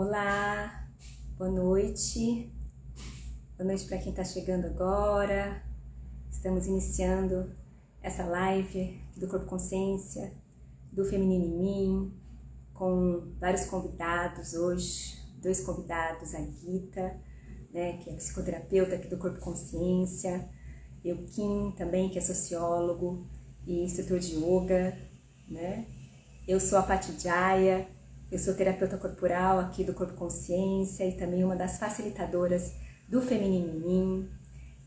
Olá, boa noite. Boa noite para quem está chegando agora. Estamos iniciando essa live do Corpo Consciência, do Feminino em Mim, com vários convidados hoje. Dois convidados, a Gita, né, que é psicoterapeuta aqui do Corpo Consciência, eu, Kim, também, que é sociólogo e instrutor de yoga, né? Eu sou a Pati Jaya, eu sou terapeuta corporal aqui do Corpo Consciência e também uma das facilitadoras do Feminino em Mim,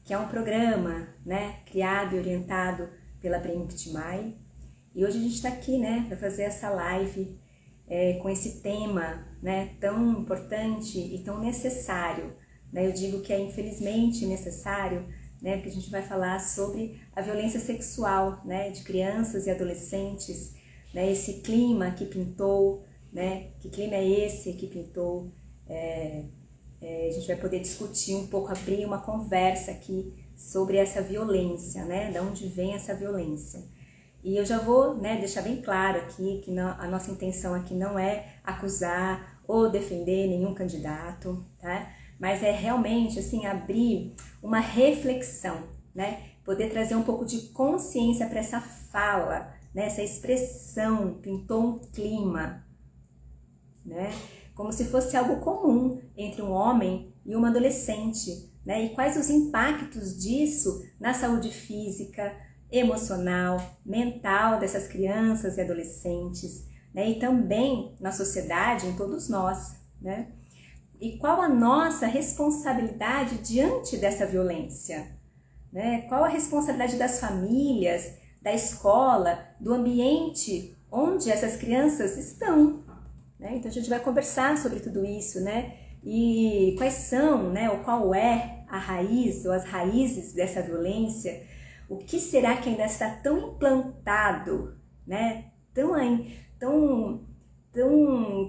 que é um programa, né, criado e orientado pela Prem Muktimai. E hoje a gente está aqui, né, para fazer essa live com esse tema, né, tão importante e tão necessário. Né? Eu digo que é infelizmente necessário, né, porque a gente vai falar sobre a violência sexual, né, de crianças e adolescentes, né, esse clima que pintou, né, que clima é esse que pintou. A gente vai poder discutir um pouco, abrir uma conversa aqui sobre essa violência, né, de onde vem essa violência. E eu já vou, né, deixar bem claro aqui que a nossa intenção aqui não é acusar ou defender nenhum candidato, tá? Mas é realmente assim abrir uma reflexão, né? Poder trazer um pouco de consciência para essa fala, né? Essa expressão pintou um clima, né? Como se fosse algo comum entre um homem e uma adolescente, né? E quais os impactos disso na saúde física, emocional, mental dessas crianças e adolescentes, né? E também na sociedade, em todos nós, né? E qual a nossa responsabilidade diante dessa violência, né? Qual a responsabilidade das famílias, da escola, do ambiente onde essas crianças estão, né? Então a gente vai conversar sobre tudo isso, né? E quais são, né? Ou qual é a raiz ou as raízes dessa violência? O que será que ainda está tão implantado, né? Tão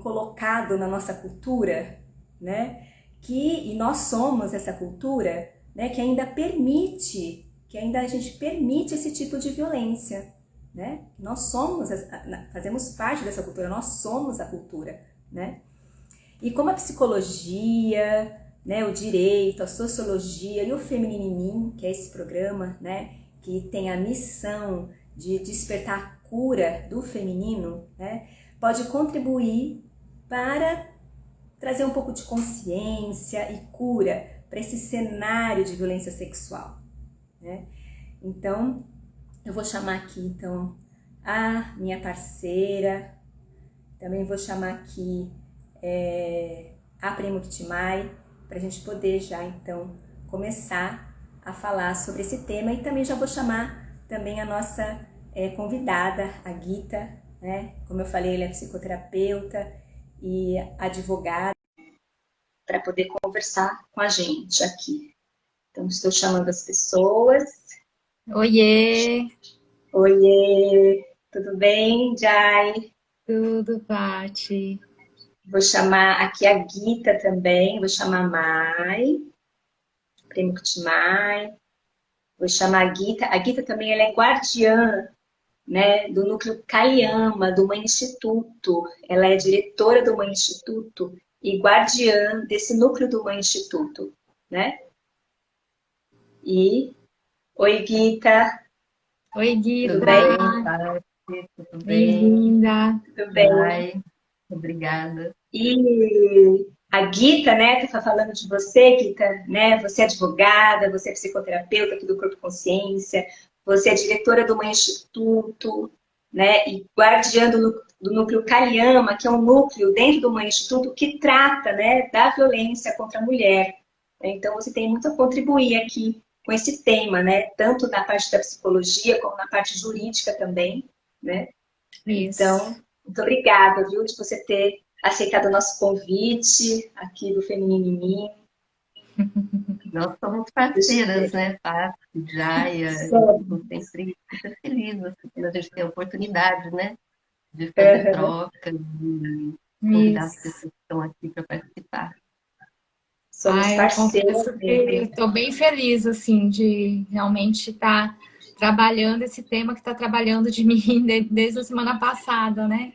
colocado na nossa cultura, né? E nós somos essa cultura, né? Que ainda a gente permite esse tipo de violência, né? Fazemos parte dessa cultura, nós somos a cultura, né? E como a psicologia, né? O direito, a sociologia e o Feminino em Mim, que é esse programa, né? Que tem a missão de despertar a cura do feminino, né? Pode contribuir para trazer um pouco de consciência e cura para esse cenário de violência sexual, né? Então, eu vou chamar aqui, então, a minha parceira, também vou chamar aqui a Prem Muktimai, para a gente poder já, então, começar a falar sobre esse tema. E também já vou chamar também a nossa convidada, a Gita, né? Como eu falei, ela é psicoterapeuta e advogada, para poder conversar com a gente aqui. Então, estou chamando as pessoas. Oiê! Oiê! Tudo bem, Jai? Tudo, Pati? Vou chamar aqui a Gita também, vou chamar a Mai, Primo Kutimai, vou chamar a Gita. A Gita também ela é guardiã, né, do núcleo Kaliama, do Mãe Instituto. Ela é diretora do Mãe Instituto e guardiã desse núcleo do Mãe Instituto, né? E, oi, Gita, Oi, tudo Guita! bem? Tudo bem, Tati? Tudo bem? Bem-vinda! Tudo bem. Ai, obrigada. E a Gita, né, tá falando de você, Gita, né? Você é advogada, você é psicoterapeuta aqui do Corpo Consciência, você é diretora do Mãe Instituto, né? E guardiã do núcleo Kaliama, que é um núcleo dentro do Mãe Instituto que trata, né, da violência contra a mulher. Então você tem muito a contribuir aqui com esse tema, né? Tanto na parte da psicologia como na parte jurídica também, né? Então, Isso. muito obrigada, viu, de você ter aceitado o nosso convite aqui do Feminino em Mim. Nós somos parceiras, né, Tati, Jaya, Sério. eu sempre super feliz assim, a gente ter a oportunidade, né, de fazer trocas, de convidar as Isso. pessoas que estão aqui para participar. Somos Eu parceiros confesso que mesmo. estou bem feliz, assim, de realmente estar trabalhando esse tema que está trabalhando de mim desde a semana passada, né?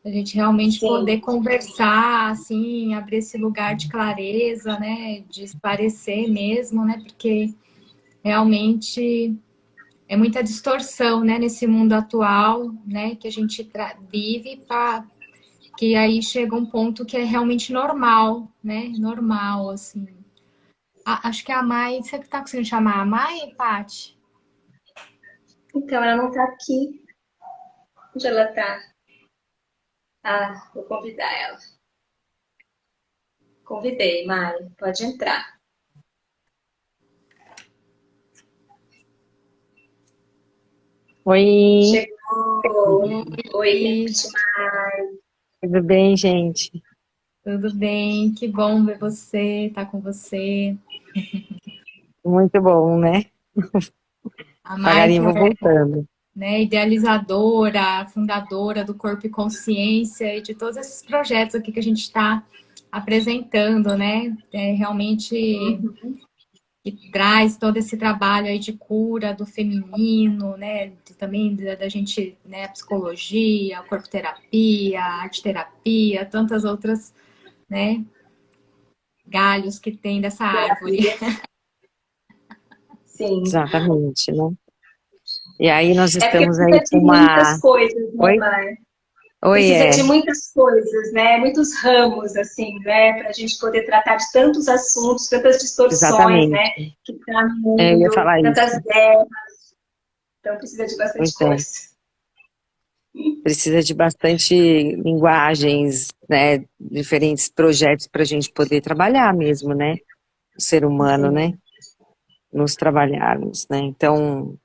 A gente realmente Sim, poder conversar, assim, abrir esse lugar de clareza, né? De esclarecer mesmo, né? Porque realmente é muita distorção, né? Nesse mundo atual, né? Que a gente vive, que aí chega um ponto que é realmente normal, né? Normal, assim. Acho que a Mai, você que tá conseguindo chamar a Mai, Paty? então ela não tá aqui. Onde ela tá? Ah, vou convidar ela. Convidei, Mari, pode entrar. Oi, Chegou. Oi, Oi, tudo bem, gente? tudo bem? Que bom ver você, estar com você. Muito bom, né? A Mai, que Devagarinho vou é, voltando. né, idealizadora, fundadora do Corpo e Consciência e de todos esses projetos aqui que a gente está apresentando, né? Realmente que traz todo esse trabalho aí de cura do feminino, né? Também da gente, né? A psicologia, a corpoterapia, a arte terapia, tantas outras, né? Galhos que tem dessa árvore. terapias. Sim. Exatamente, né? E aí nós É porque estamos precisa aí de com uma... muitas coisas, né, Oi? Mari? Oi, Precisa de é. muitas coisas, né? Muitos ramos, assim, né? Para a gente poder tratar de tantos assuntos, tantas distorções, né? Exatamente. Que tá no É, eu ia mundo, falar tantas isso. guerras. Então precisa de Pois bastante é. coisa. Precisa de bastante linguagens, né? Diferentes projetos para a gente poder trabalhar mesmo, né? O ser humano, Sim. né? Nos trabalharmos, né? Então,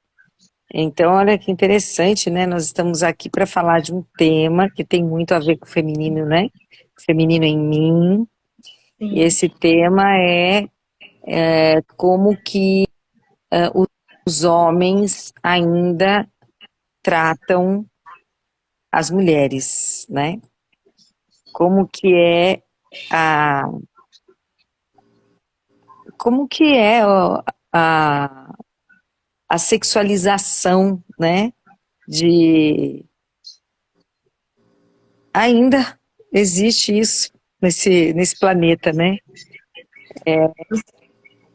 olha que interessante, né? Nós estamos aqui para falar de um tema que tem muito a ver com o feminino, né? Feminino em mim. E Sim. esse tema é como que os homens ainda tratam as mulheres, né? Como que é a, como que é a, a sexualização, né? De ainda existe isso nesse planeta, né?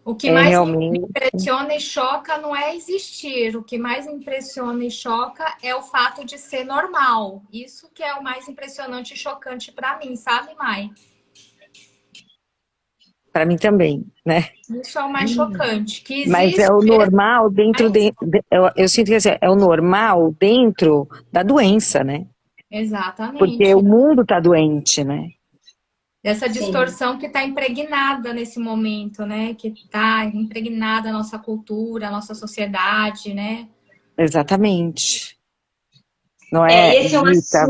O que É mais realmente, impressiona e choca não é existir. O que mais impressiona e choca é o fato de ser normal. Isso que é o mais impressionante e chocante para mim, sabe, Mai? para mim também, né? Isso é o mais chocante. Que Mas é existe o normal dentro mais. eu sinto que assim, é o normal dentro da doença, né? Porque o Exatamente. mundo tá doente, né? Dessa Sim. distorção que está impregnada nesse momento, né? Que está impregnada a nossa cultura, a nossa sociedade, né? Exatamente. Não É, e é, esse é Rita?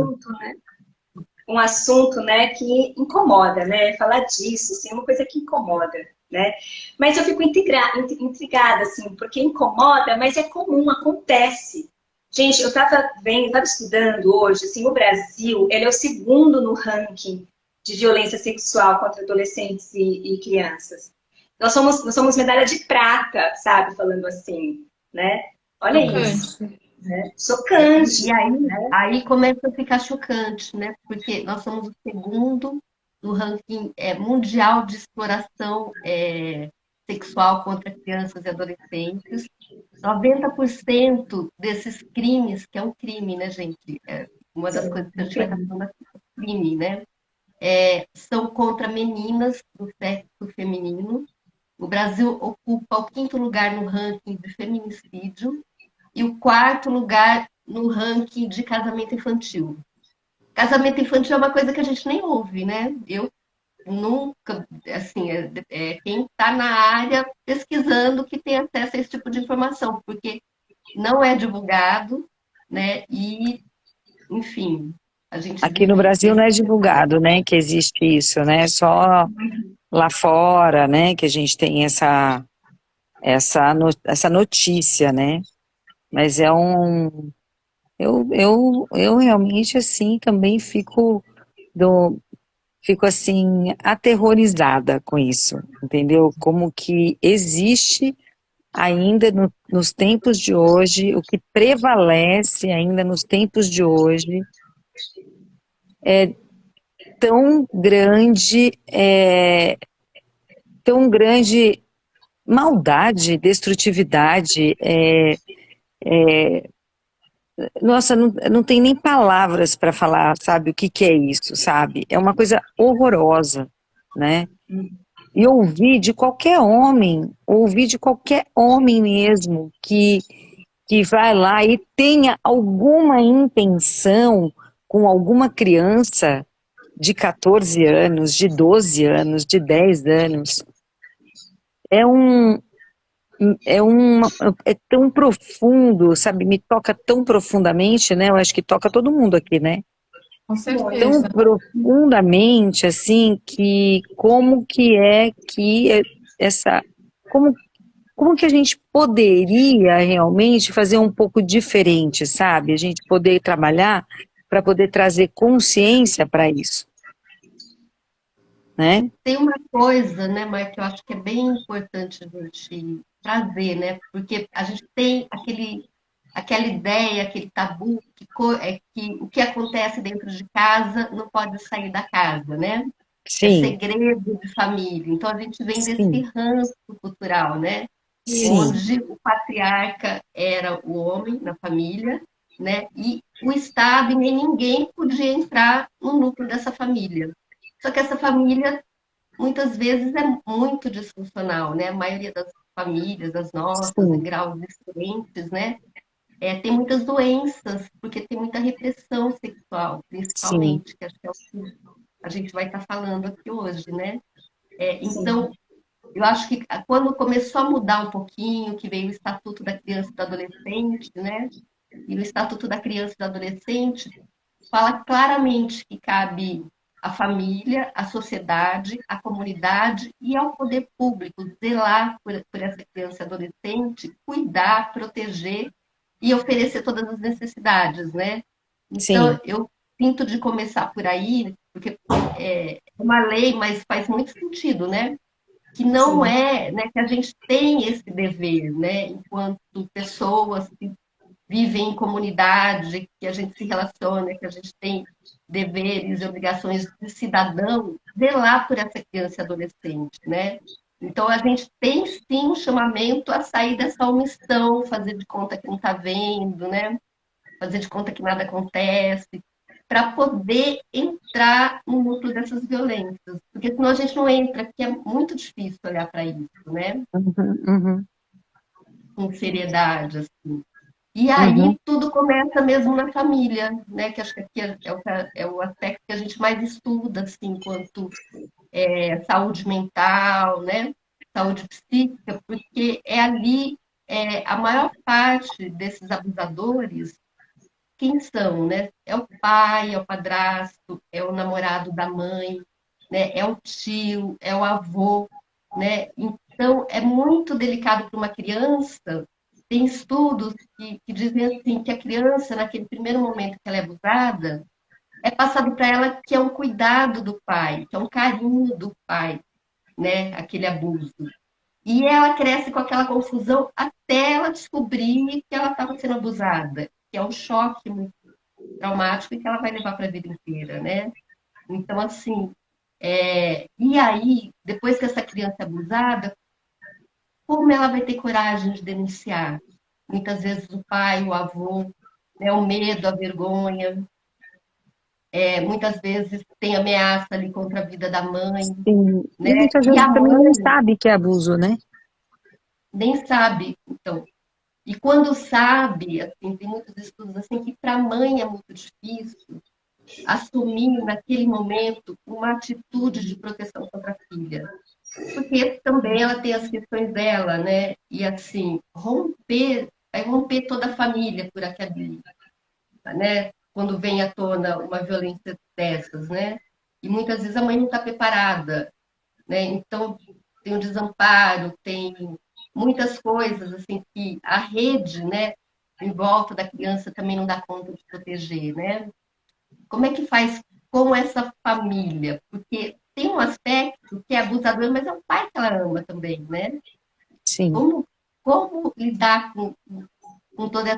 um assunto, né, que incomoda, né? Falar disso, assim, é uma coisa que incomoda, né? Mas eu fico intrigada, assim, porque incomoda, mas é comum, acontece. Gente, eu estava vendo, estava estudando hoje, assim, o Brasil, ele é o segundo no ranking de violência sexual contra adolescentes e crianças. Nós somos medalha de prata, sabe? Falando assim, né? Olha isso, Chocante. né? E Chocante. aí começa a ficar chocante, né? Porque nós somos o segundo no ranking mundial de exploração sexual contra crianças e adolescentes. 90% desses crimes, que é um crime, né, gente? Uma das Sim, coisas que a gente vai estar falando aqui, é crime, né? São contra meninas do sexo feminino. O Brasil ocupa o quinto lugar no ranking de feminicídio e o quarto lugar no ranking de casamento infantil. Casamento infantil é uma coisa que a gente nem ouve, né? Eu nunca, assim, quem está na área pesquisando que tem acesso a esse tipo de informação, porque não é divulgado, né? E, enfim, a gente Aqui no vive Brasil não nesse é cenário. divulgado, né, que existe isso, né? Só lá fora, né, que a gente tem essa notícia, né? Mas eu realmente assim também fico assim aterrorizada com isso, entendeu? Como que existe ainda nos tempos de hoje, o que prevalece ainda nos tempos de hoje tão grande, tão grande maldade, destrutividade, nossa, não tem nem palavras para falar, sabe, o que que é isso, sabe? É uma coisa horrorosa, né? E ouvir de qualquer homem mesmo que vai lá e tenha alguma intenção com alguma criança de 14 anos, de 12 anos, de 10 anos. É um, é uma, é tão profundo, sabe? Me toca tão profundamente, né? Eu acho que toca todo mundo aqui, né? Com Tão certeza. profundamente, assim, que como que é que essa, como, como que a gente poderia realmente fazer um pouco diferente, sabe? A gente poder trabalhar para poder trazer consciência para isso, né? Tem uma coisa, né, Mar, que eu acho que é bem importante a gente trazer, né? Porque a gente tem aquela ideia, aquele tabu que o que acontece dentro de casa não pode sair da casa, né? É Sim, segredo de família. Então a gente vem desse sim, ranço cultural, né? sim, Onde o patriarca era o homem na família, né? E o Estado e nem ninguém podia entrar no núcleo dessa família. Só que essa família muitas vezes é muito disfuncional, né? A maioria das famílias, as nossas, em sim, graus diferentes, né? Tem muitas doenças, porque tem muita repressão sexual, sim, principalmente, que acho que é o que a gente vai estar falando aqui hoje, né? Sim. Então, eu acho que quando começou a mudar um pouquinho, que veio o Estatuto da Criança e do Adolescente, né? E no Estatuto da Criança e do Adolescente fala claramente que cabe à família, à sociedade, à comunidade e ao poder público zelar por essa criança e adolescente, cuidar, proteger e oferecer todas as necessidades, né? Então, sim, eu sinto de começar por aí, porque é uma lei, mas faz muito sentido, né? Que não Sim. é, né, que a gente tem esse dever, né, enquanto pessoas que vivem em comunidade, que a gente se relaciona, que a gente tem deveres e obrigações de cidadão, zelar por essa criança e adolescente, né? Então a gente tem sim um chamamento a sair dessa omissão, fazer de conta que não está vendo, né? Fazer de conta que nada acontece, para poder entrar no núcleo dessas violências, porque senão a gente não entra, porque é muito difícil olhar para isso, né? uhum, uhum, Com seriedade, assim. E uhum, aí tudo começa mesmo na família, né? Que acho que aqui é o aspecto que a gente mais estuda, assim, enquanto saúde mental, né? Saúde psíquica, porque é ali a maior parte desses abusadores, quem são, né? É o pai, é o padrasto, é o namorado da mãe, né? É o tio, é o avô, né? Então, é muito delicado para uma criança. Tem estudos que dizem assim que a criança, naquele primeiro momento que ela é abusada, é passado para ela que é um cuidado do pai, que é um carinho do pai, né? Aquele abuso. E ela cresce com aquela confusão até ela descobrir que ela estava sendo abusada, que é um choque muito traumático e que ela vai levar para a vida inteira, né? Então, assim, e aí, depois que essa criança é abusada, como ela vai ter coragem de denunciar? Muitas vezes o pai, o avô, né, o medo, a vergonha, muitas vezes tem ameaça ali contra a vida da mãe, sim. né? E muitas E vezes a também nem mãe sabe que é abuso, né? nem sabe, então. E quando sabe, assim, tem muitos estudos assim que para a mãe é muito difícil assumir naquele momento uma atitude de proteção contra a filha. Porque também ela tem as questões dela, né? E assim, vai romper toda a família por aquele, né? Quando vem à tona uma violência dessas, né? E muitas vezes a mãe não está preparada, né? Então tem um desamparo, tem muitas coisas assim que a rede, né? Em volta da criança também não dá conta de proteger, né? Como é que faz com essa família? Porque tem um aspecto que é abusador, mas é o pai que ela ama também, né? Sim. Como, como lidar com toda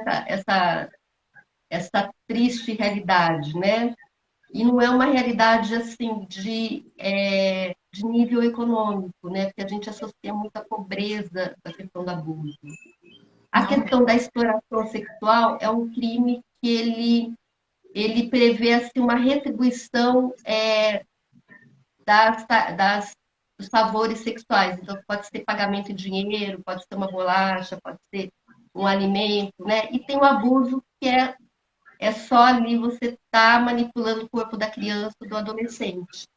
essa triste realidade, né? E não é uma realidade assim de nível econômico, né? Porque a gente associa muito a pobreza à questão do abuso. A Não, questão da exploração sexual é um crime que ele prevê assim, uma retribuição dos favores sexuais. Então, pode ser pagamento em dinheiro, pode ser uma bolacha, pode ser um alimento, né? E tem o abuso que é só ali você tá manipulando o corpo da criança, do adolescente,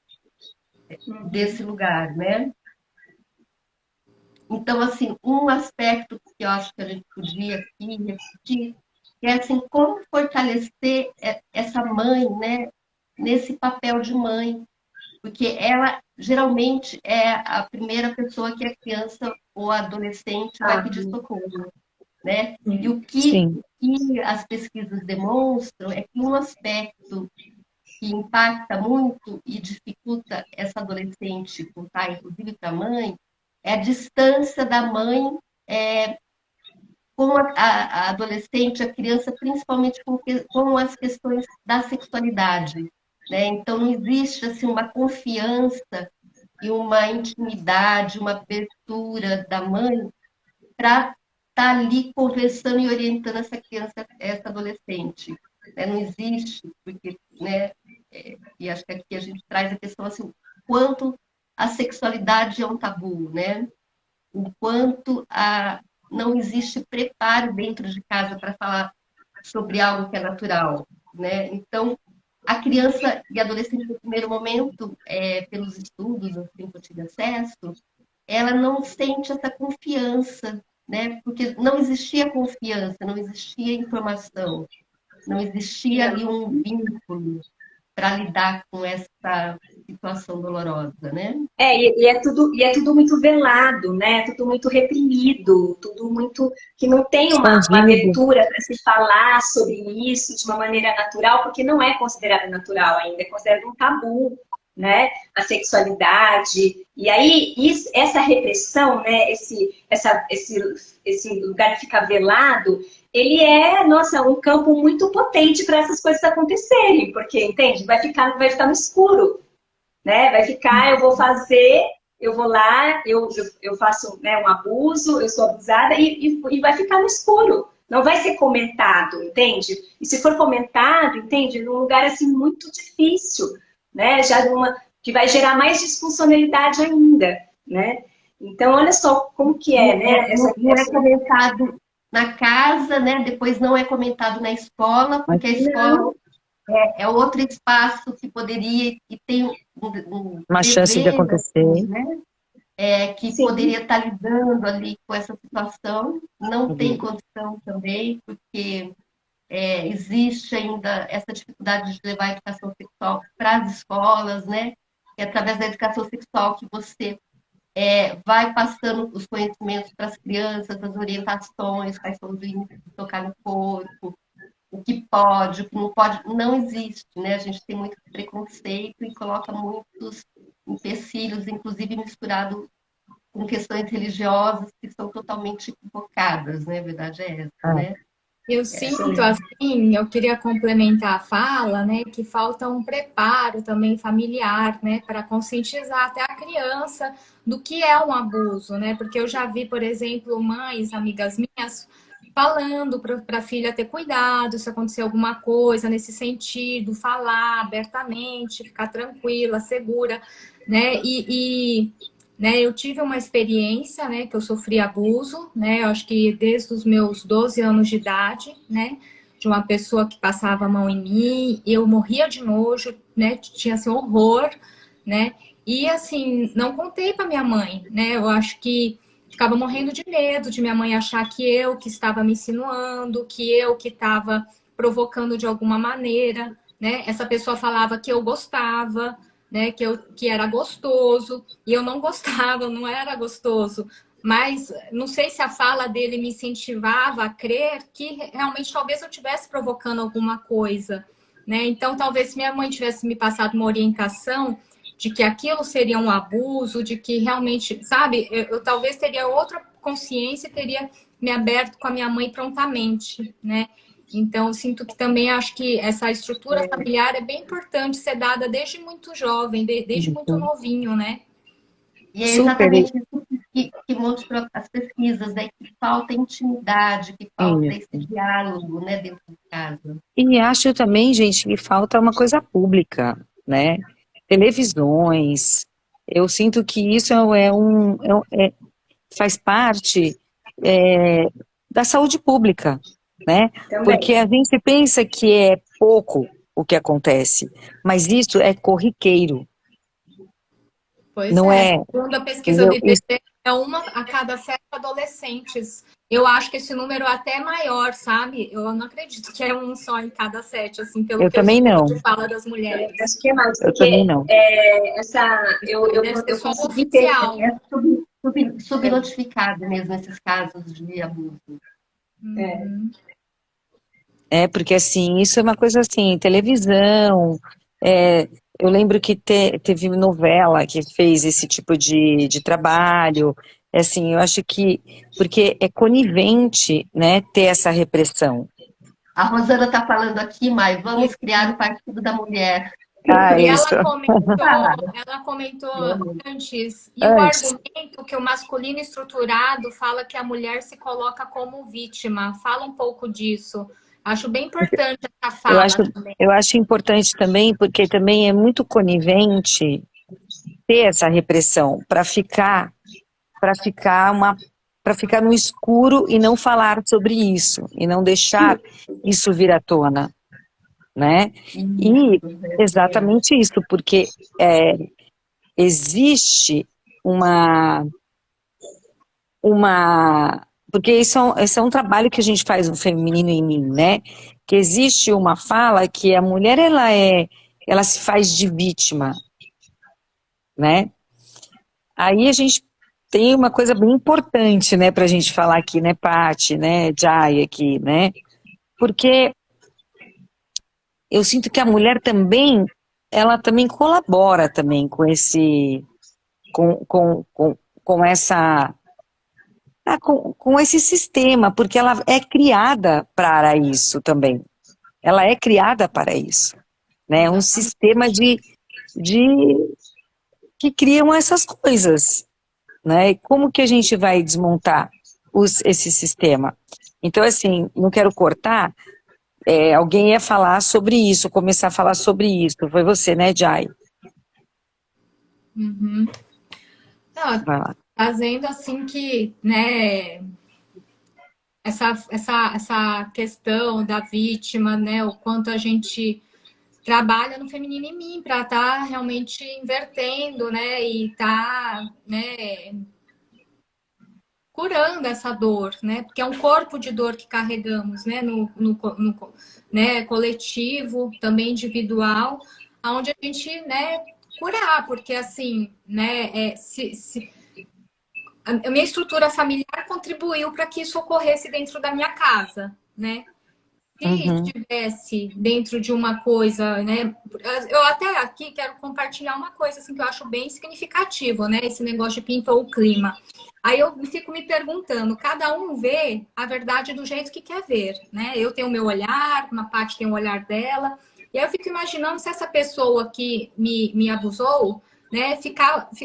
desse lugar, né? Então, assim, um aspecto que eu acho que a gente podia aqui repetir é assim, como fortalecer essa mãe, né, nesse papel de mãe, porque ela geralmente é a primeira pessoa que a criança ou a adolescente vai pedir socorro, né? E o que, Sim. o que as pesquisas demonstram é que um aspecto que impacta muito e dificulta essa adolescente contar, inclusive para a mãe, é a distância da mãe com a adolescente, a criança, principalmente com as questões da sexualidade, né? Então, não existe assim, uma confiança e uma intimidade, uma abertura da mãe para estar ali conversando e orientando essa criança, essa adolescente. Né? Não existe, porque, né? E acho que aqui a gente traz a questão assim, quanto a sexualidade é um tabu, né? O quanto não existe preparo dentro de casa para falar sobre algo que é natural, né? Então, a criança e adolescente no primeiro momento, pelos estudos assim, que eu tive acesso, ela não sente essa confiança, né? Porque não existia confiança, não existia informação, não existia ali um vínculo para lidar com essa situação dolorosa, né? E é tudo muito velado, né? Tudo muito reprimido, tudo muito que não tem uma Escondido. abertura para se falar sobre isso de uma maneira natural, porque não é considerado natural ainda, é considerado um tabu, né? A sexualidade. E aí essa repressão, né? Esse lugar de ficar velado, ele é, nossa, um campo muito potente para essas coisas acontecerem, porque, entende? Vai ficar no escuro, né? Vai ficar, eu vou lá, eu faço, né, um abuso, eu sou abusada e vai ficar no escuro. Não vai ser comentado, entende? E se for comentado, entende? Num lugar assim muito difícil, né? Que vai gerar mais disfuncionalidade ainda, né? Então, olha só como que é, né? Não é comentado na casa, né? Depois não é comentado na escola, porque a escola é outro espaço que poderia e tem Uma chance de dever, acontecer. né? Que Sim. poderia estar lidando ali com essa situação, não tem condição também, porque existe ainda essa dificuldade de levar a educação sexual para as escolas, né? E através da educação sexual que você vai passando os conhecimentos para as crianças, as orientações, quais são os limites de tocar no corpo, o que pode, o que não pode, não existe, né? A gente tem muito preconceito e coloca muitos empecilhos, inclusive misturado com questões religiosas que são totalmente equivocadas, né? A verdade é essa, né? Eu sinto assim, eu queria complementar a fala, né, que falta um preparo também familiar, né, para conscientizar até a criança do que é um abuso, né? Porque eu já vi, por exemplo, mães, amigas minhas, falando para a filha ter cuidado se acontecer alguma coisa nesse sentido, falar abertamente, ficar tranquila, segura, né? Né, eu tive uma experiência, né, que eu sofri abuso, né, eu acho que desde os meus 12 anos de idade, né, de uma pessoa que passava a mão em mim, eu morria de nojo, né, tinha assim horror, né, e assim, não contei para minha mãe, né, eu acho que ficava morrendo de medo de minha mãe achar que eu que estava me insinuando, que eu que estava provocando de alguma maneira, né, essa pessoa falava que eu gostava, né, que era gostoso, e eu não gostava, não era gostoso. Mas não sei se a fala dele me incentivava a crer que realmente talvez eu estivesse provocando alguma coisa, né? Então, talvez se minha mãe tivesse me passado uma orientação de que aquilo seria um abuso, de que realmente, sabe, eu talvez teria outra consciência e teria me aberto com a minha mãe prontamente, né? Então, eu sinto que também acho que essa estrutura familiar é bem importante ser dada desde muito jovem, desde muito novinho, né? E é Super, exatamente isso que mostram as pesquisas, né? Que falta intimidade, que falta esse diálogo, né, dentro de casa. e acho também, gente, que falta uma coisa pública, né? Televisões. Eu sinto que isso faz parte da saúde pública, né? Porque Também. a gente pensa que é pouco o que acontece, mas isso é corriqueiro, Pois não é, é? segundo a pesquisa do Entendeu? Isso, IBGE, é 1 a cada 7 adolescentes. Eu acho que esse número é até maior, sabe? Eu não acredito que é 1 só em cada 7, assim, pelo eu que eu também escuto de não, fala das mulheres. Acho que é mais, eu também porque não. Deve ser eu só o consegui ter. oficial. É subnotificado mesmo esses casos de abuso. É, Uhum. Porque assim, isso é uma coisa assim, televisão, é, eu lembro que teve novela que fez esse tipo de trabalho, assim, eu acho que, porque é conivente, né, ter essa repressão. A Rosana está falando aqui, Mai, vamos criar o Partido da Mulher. Ah, E isso, ela comentou Vamos. antes, e o antes. argumento que o masculino estruturado fala que a mulher se coloca como vítima. Fala um pouco disso. Acho bem importante essa Eu fala acho, também. eu acho importante também, porque também é muito conivente ter essa repressão para ficar para ficar no escuro e não falar sobre isso e não deixar isso vir à tona, né? E exatamente isso, porque existe uma porque esse é um trabalho que a gente faz no Feminino em Mim, né? Que existe uma fala que a mulher ela se faz de vítima, né? Aí a gente tem uma coisa bem importante, né, para a gente falar aqui, né, Paty, né, Jai aqui, né? Porque eu sinto que a mulher também, ela também colabora também com com essa, com esse sistema, porque ela é criada para isso também. Ela é criada para isso, né? Um sistema de que criam essas coisas, né? E como que a gente vai desmontar esse sistema? Então, assim, não quero cortar, alguém ia falar sobre isso, começar a falar sobre isso. Foi você, né, Jai? Uhum. Não, Vai lá. trazendo assim que, né, essa questão da vítima, né, o quanto a gente trabalha no Feminino em Mim para estar realmente invertendo, né, e estar, né, curando essa dor, né, porque é um corpo de dor que carregamos, né, né, coletivo, também individual, onde a gente, né, curar, porque assim, né, a minha estrutura familiar contribuiu para que isso ocorresse dentro da minha casa, né? Se Uhum. estivesse dentro de uma coisa, né? Eu até aqui quero compartilhar uma coisa assim que eu acho bem significativo, né? Esse negócio de pintou o clima. Aí eu fico me perguntando, cada um vê a verdade do jeito que quer ver, né? Eu tenho o meu olhar, uma parte tem o olhar dela. E aí eu fico imaginando se essa pessoa que me abusou, né,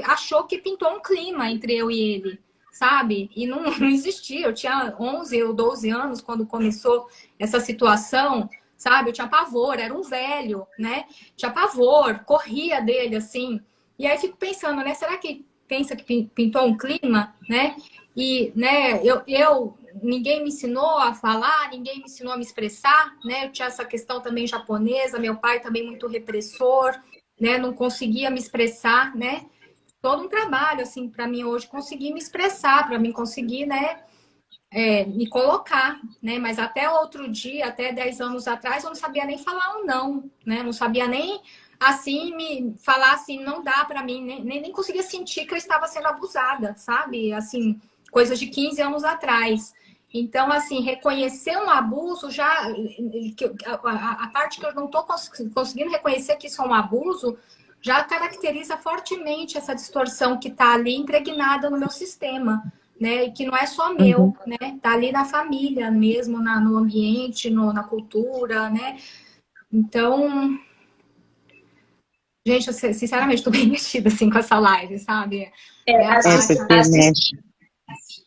achou que pintou um clima entre eu e ele, sabe? E não, não existia. Eu tinha 11 ou 12 anos quando começou essa situação, sabe? Eu tinha pavor, era um velho, né? Tinha pavor, corria dele assim. E aí fico pensando, né? Será que pensa que pintou um clima, né? E, né, ninguém me ensinou a falar, ninguém me ensinou a me expressar, né? Eu tinha essa questão também japonesa, meu pai também muito repressor, né? Não conseguia me expressar, né? Todo um trabalho, assim, para mim hoje conseguir me expressar, para mim conseguir, né? Me colocar, né? Mas até outro dia, até 10 anos atrás, eu não sabia nem falar um não, né? Não sabia nem assim me falar assim, não dá para mim, nem conseguia sentir que eu estava sendo abusada, sabe? Assim, coisas de 15 anos atrás. Então, assim, reconhecer um abuso já. A parte que eu não estou conseguindo reconhecer que isso é um abuso já caracteriza fortemente essa distorção que está ali impregnada no meu sistema. né? E que não é só Uhum. meu, né? Tá ali na família mesmo, no ambiente, na cultura, né? Então, gente, eu, sinceramente, estou bem mexida, assim, com essa live, sabe? É, As, porque mexe.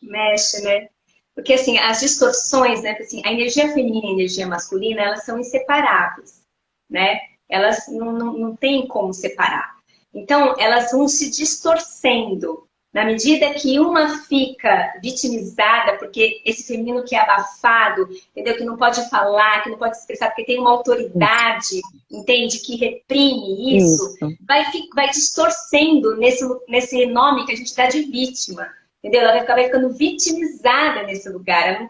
mexe, né? Porque, assim, as distorções, né? Assim, a energia feminina e a energia masculina, elas são inseparáveis, né? Elas não tem como separar. Então, elas vão se distorcendo. Na medida que uma fica vitimizada, porque esse feminino que é abafado, entendeu? Que não pode falar, que não pode se expressar, porque tem uma autoridade, entende? Que reprime isso, Isso. vai distorcendo nesse nome que a gente dá de vítima. Entendeu? Ela vai ficando vitimizada nesse lugar.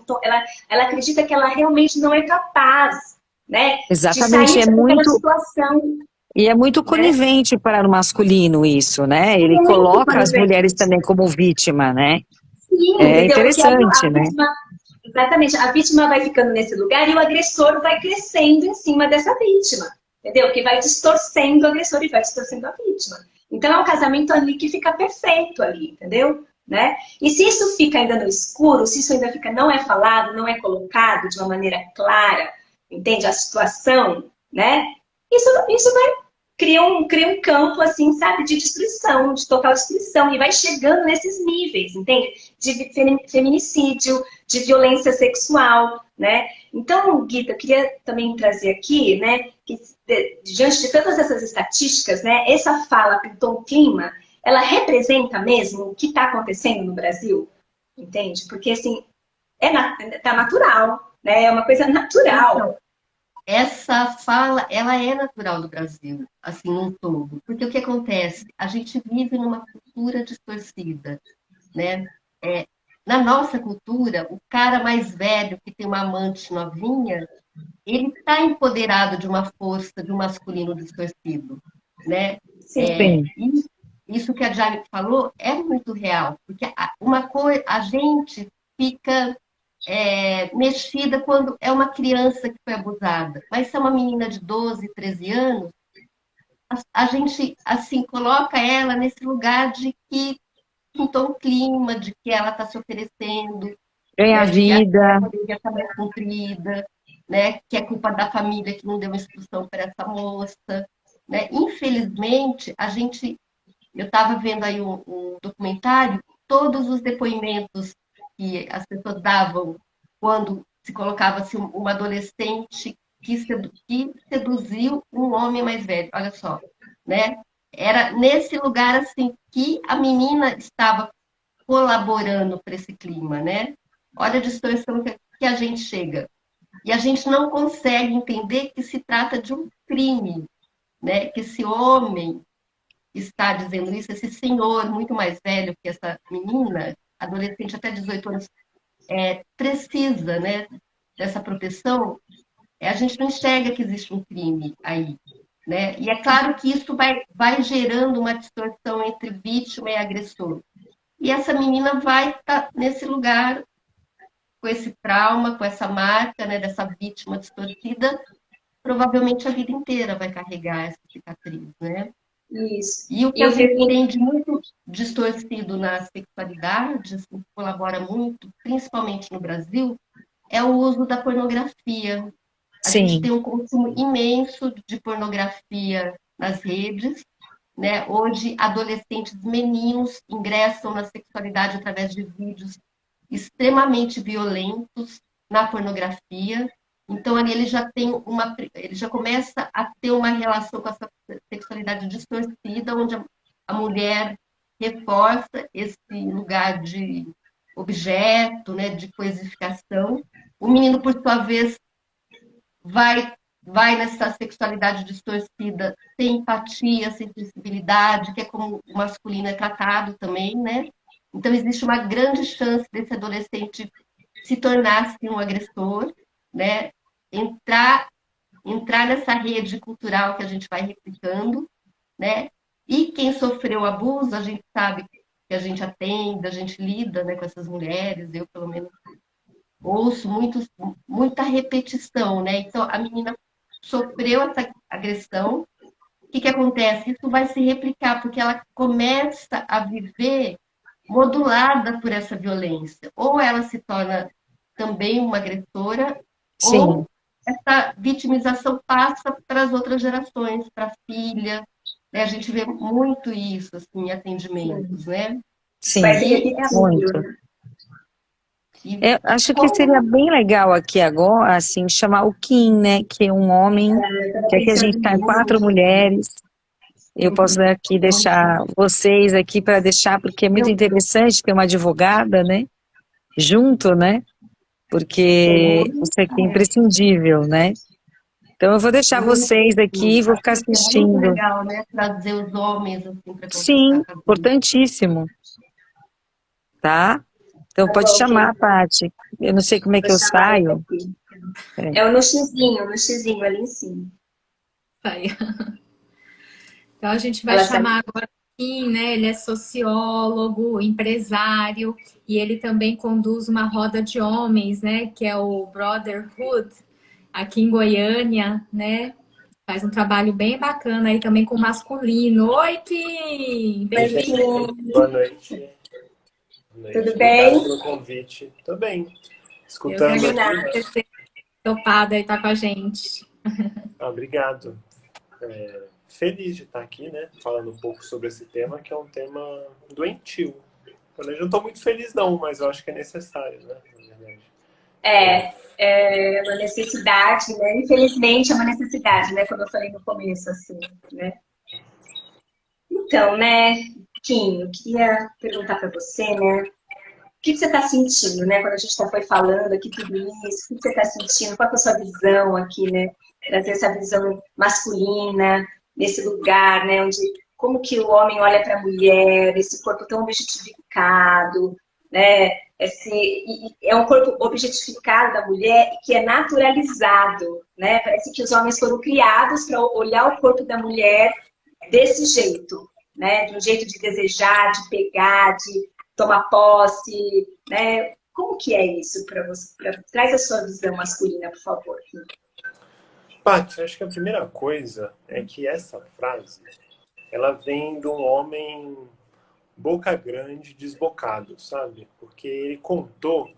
Ela acredita que ela realmente não é capaz, né, de Exatamente, sair daquela situação, e é muito né? conivente para o masculino isso, né? Ele Muito coloca as conivente. mulheres também como vítima, né? Sim, É entendeu? Porque aí interessante, a né? vítima, exatamente, a vítima vai ficando nesse lugar e o agressor vai crescendo em cima dessa vítima, entendeu? Que vai distorcendo o agressor e vai distorcendo a vítima. Então é um casamento ali que fica perfeito ali, entendeu? Né? E se isso fica ainda no escuro, se isso ainda fica, não é falado, não é colocado de uma maneira clara, entende? A situação, né? Isso vai cria um campo, assim, sabe, de destruição, de total destruição, e vai chegando nesses níveis, entende? De feminicídio, de violência sexual, né? Então, Guita, eu queria também trazer aqui, né, que diante de todas essas estatísticas, né, essa fala pintou um clima, ela representa mesmo o que está acontecendo no Brasil, entende? Porque, assim, tá natural, né? É uma coisa natural. Então, essa fala, ela é natural do Brasil, assim, num todo. Porque o que acontece? A gente vive numa cultura distorcida, né? É, na nossa cultura, o cara mais velho que tem uma amante novinha, ele está empoderado de uma força de um masculino distorcido, né? Sim, Sim. E isso que a Jane falou é muito real, porque uma coisa, a gente fica mexida quando é uma criança que foi abusada, mas se é uma menina de 12, 13 anos, a gente assim coloca ela nesse lugar de que pintou um clima, de que ela está se oferecendo, Ganha né, de que a vida. poderia estar mais comprida, né, que é culpa da família que não deu instrução para essa moça, né? Infelizmente, eu estava vendo aí um documentário, todos os depoimentos que as pessoas davam quando se colocava assim, uma adolescente que seduziu um homem mais velho, olha só, né? Era nesse lugar assim que a menina estava colaborando para esse clima, né? Olha a distorção que a gente chega. E a gente não consegue entender que se trata de um crime, né? Que esse homem está dizendo isso, esse senhor muito mais velho que essa menina, adolescente até 18 anos, precisa, né, dessa proteção, a gente não enxerga que existe um crime aí. Né? E é claro que isso vai gerando uma distorção entre vítima e agressor. E essa menina vai estar nesse lugar com esse trauma, com essa marca, né, dessa vítima distorcida, provavelmente a vida inteira vai carregar essa cicatriz, né? isso. E o que E a o gente feminino, tem de muito distorcido na sexualidade, assim, que colabora muito, principalmente no Brasil, é o uso da pornografia. A gente Sim. tem um consumo imenso de pornografia nas redes, né? Hoje, adolescentes meninos ingressam na sexualidade através de vídeos extremamente violentos na pornografia. Então, ali ele já começa a ter uma relação com essa sexualidade distorcida, onde a mulher reforça esse lugar de objeto, né, de coisificação. O menino, por sua vez, vai nessa sexualidade distorcida sem empatia, sem sensibilidade, que é como o masculino é tratado também, né? Então existe uma grande chance desse adolescente se tornar assim, um agressor, né? Entrar nessa rede cultural que a gente vai replicando, né? E quem sofreu abuso, a gente sabe que a gente atende, a gente lida, né, com essas mulheres, eu pelo menos ouço muita repetição, né? Então a menina sofreu essa agressão, o que acontece? Isso vai se replicar, porque ela começa a viver modulada por essa violência. Ou ela se torna também uma agressora, Sim, ou essa vitimização passa para as outras gerações, para a filha, né? A gente vê muito isso assim, em atendimentos, né? Vai sim, se E, repetindo, muito. né? e Acho que seria como bem legal aqui agora, assim, chamar o Kim, né? Que é um homem, Eu tava que aqui a gente pensando está em nisso. 4 mulheres. Eu posso aqui deixar vocês aqui para deixar, porque é muito eu, interessante ter uma advogada, né? Junto, né? Porque isso aqui é imprescindível, né? Então eu vou deixar muito, vocês aqui e vou ficar é muito assistindo. legal, né? Trazer os homens assim, para conversar Sim, com a gente. importantíssimo, tá? Então Tá pode bom, Kay. chamar, Paty. Eu não sei como é Vou que eu chamar ele saio. aqui. É. É o no xizinho ali em cima. Aí. Então a gente vai Ela sabe. chamar agora o Kim, né? Ele é sociólogo, empresário e ele também conduz uma roda de homens, né? Que é o Brotherhood aqui em Goiânia, né? Faz um trabalho bem bacana aí também com o masculino. Oi, Kim! Oi, Oi, gente. Bem-vindo! Boa noite. Boa tudo noite. Obrigado bem? pelo convite. Tô bem. Eu que Escutando aqui, agradeço né? por ter topado aí estar com a gente. Obrigado. Feliz de estar aqui, né? Falando um pouco sobre esse tema, que é um tema doentio. Eu não estou muito feliz, não, mas eu acho que é necessário, né? Na verdade. É uma necessidade, né? Infelizmente é uma necessidade, né? Como eu falei no começo, assim, né? Então, né, Kim, eu queria perguntar para você, né? O que você está sentindo, né? Quando a gente foi falando aqui tudo isso, o que você está sentindo? Qual é a sua visão aqui, né? Trazer essa visão masculina nesse lugar, né? Onde como que o homem olha para a mulher, esse corpo tão objetificado, né? É um corpo objetificado da mulher que é naturalizado, né? Parece que os homens foram criados para olhar o corpo da mulher desse jeito, né? De um jeito de desejar, de pegar, de tomar posse, né? Como que é isso para você? Traz a sua visão masculina, por favor. Paty, acho que a primeira coisa é que essa frase, ela vem de um homem boca grande, desbocado, sabe? Porque ele contou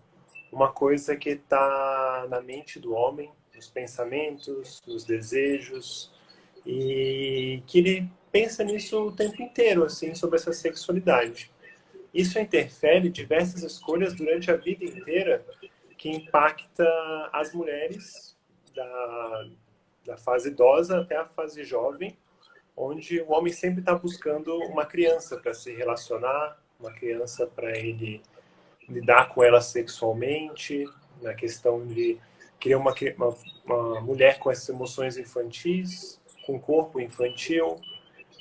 uma coisa que está na mente do homem, nos pensamentos, nos desejos, e que ele pensa nisso o tempo inteiro, assim, sobre essa sexualidade. Isso interfere em diversas escolhas durante a vida inteira que impacta as mulheres da fase idosa até a fase jovem, onde o homem sempre está buscando uma criança para se relacionar, uma criança para ele lidar com ela sexualmente, na questão de criar uma mulher com essas emoções infantis, com corpo infantil.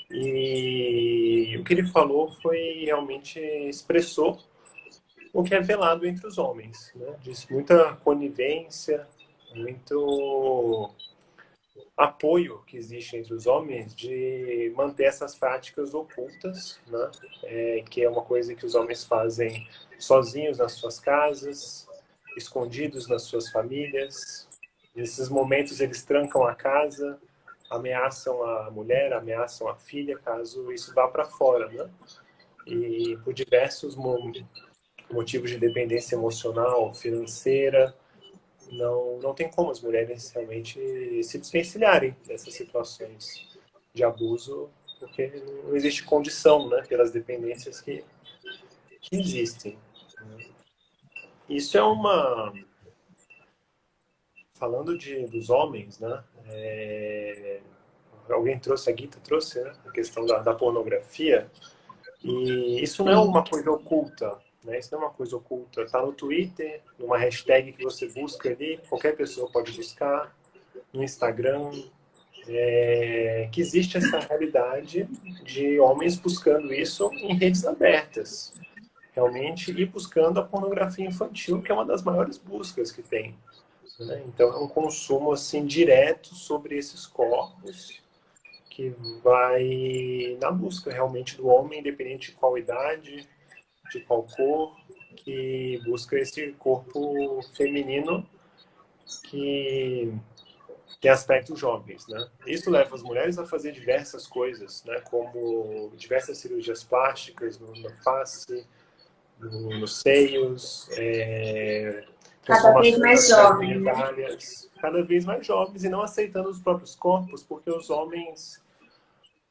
E o que ele falou foi realmente expressou o que é velado entre os homens, né? Diz muita conivência, muito apoio que existe entre os homens de manter essas práticas ocultas, né? Que é uma coisa que os homens fazem sozinhos nas suas casas, escondidos nas suas famílias. Nesses momentos eles trancam a casa, ameaçam a mulher, ameaçam a filha, caso isso vá para fora, né? E por diversos motivos de dependência emocional, financeira, não tem como as mulheres realmente se desvencilharem dessas situações de abuso, porque não existe condição, né, pelas dependências que existem. Isso é uma... Falando dos homens, né, alguém trouxe, a Gita trouxe, né, a questão da pornografia, e isso não é uma coisa oculta, né? Isso não é uma coisa oculta. Está no Twitter, numa hashtag que você busca ali, qualquer pessoa pode buscar, no Instagram, que existe essa realidade de homens buscando isso em redes abertas, realmente, e buscando a pornografia infantil, que é uma das maiores buscas que tem, né? Então é um consumo assim direto sobre esses corpos que vai na busca realmente do homem, independente de qual idade, de qual cor, que busca esse corpo feminino que tem aspectos jovens, né? Isso leva as mulheres a fazer diversas coisas, né? Como diversas cirurgias plásticas na face, nos seios, Cada vez transformações mais nas jovem, né? genitálias, cada vez mais jovens e não aceitando os próprios corpos, porque os homens,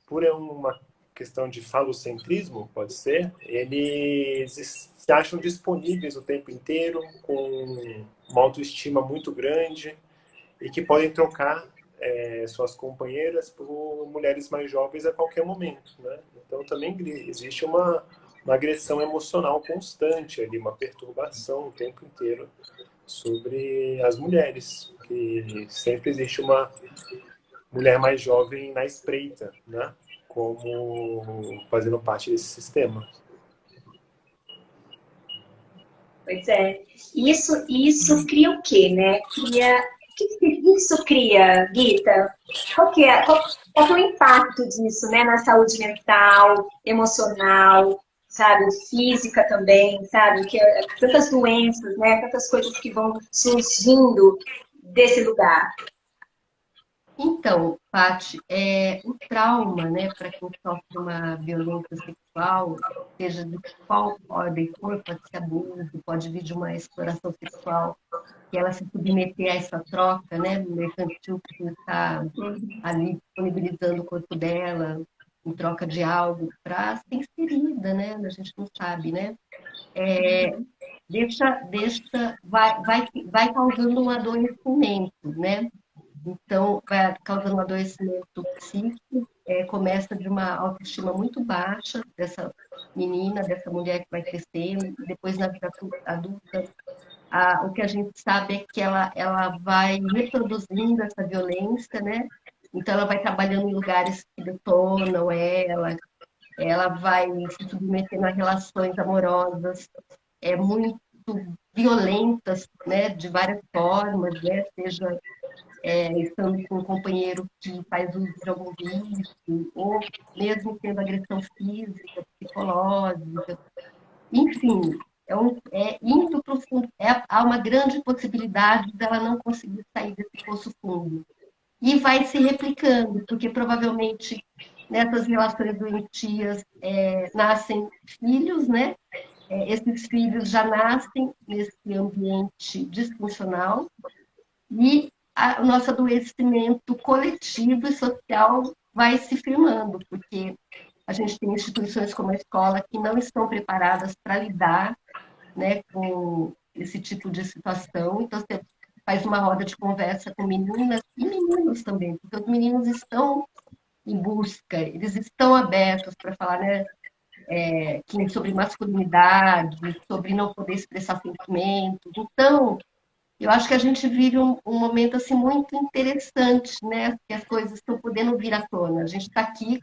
por uma questão de falocentrismo, pode ser, eles se acham disponíveis o tempo inteiro, com uma autoestima muito grande e que podem trocar suas companheiras por mulheres mais jovens a qualquer momento, né? Então também existe uma agressão emocional constante ali, uma perturbação o tempo inteiro sobre as mulheres, que sempre existe uma mulher mais jovem na espreita, né? Como fazendo parte desse sistema. Pois é. Isso cria o quê, né? O que isso cria, Guita? Qual que é o impacto disso, né? Na saúde mental, emocional, sabe? Física também, sabe? Tantas doenças, né? Tantas coisas que vão surgindo desse lugar. Então, Paty, o trauma, né, para quem sofre uma violência sexual, seja de qual ordem for, pode ser abuso, pode vir de uma exploração sexual, que ela se submeter a essa troca, né, mercantil, que está ali disponibilizando o corpo dela em troca de algo para ser inserida, né, a gente não sabe, né, vai causando um adoecimento, né. Então, vai causando um adoecimento psíquico, começa de uma autoestima muito baixa dessa menina, dessa mulher que vai crescendo, e depois na vida adulta, o que a gente sabe é que ela vai reproduzindo essa violência, né? Então, ela vai trabalhando em lugares que detonam ela vai se submetendo a relações amorosas muito violentas, né? De várias formas, né? Seja estando com um companheiro que faz uso de algum vício, ou mesmo tendo agressão física, psicológica, enfim, indo para o fundo, há uma grande possibilidade dela não conseguir sair desse poço fundo. E vai se replicando, porque provavelmente nessas relações doentias nascem filhos, né? Esses filhos já nascem nesse ambiente disfuncional, e o nosso adoecimento coletivo e social vai se firmando, porque a gente tem instituições como a escola que não estão preparadas para lidar, né, com esse tipo de situação. Então, você faz uma roda de conversa com meninas e meninos também, porque os meninos estão em busca, eles estão abertos para falar, né, sobre masculinidade, sobre não poder expressar sentimentos. Então, eu acho que a gente vive um momento assim muito interessante, né? Que as coisas estão podendo vir à tona. A gente está aqui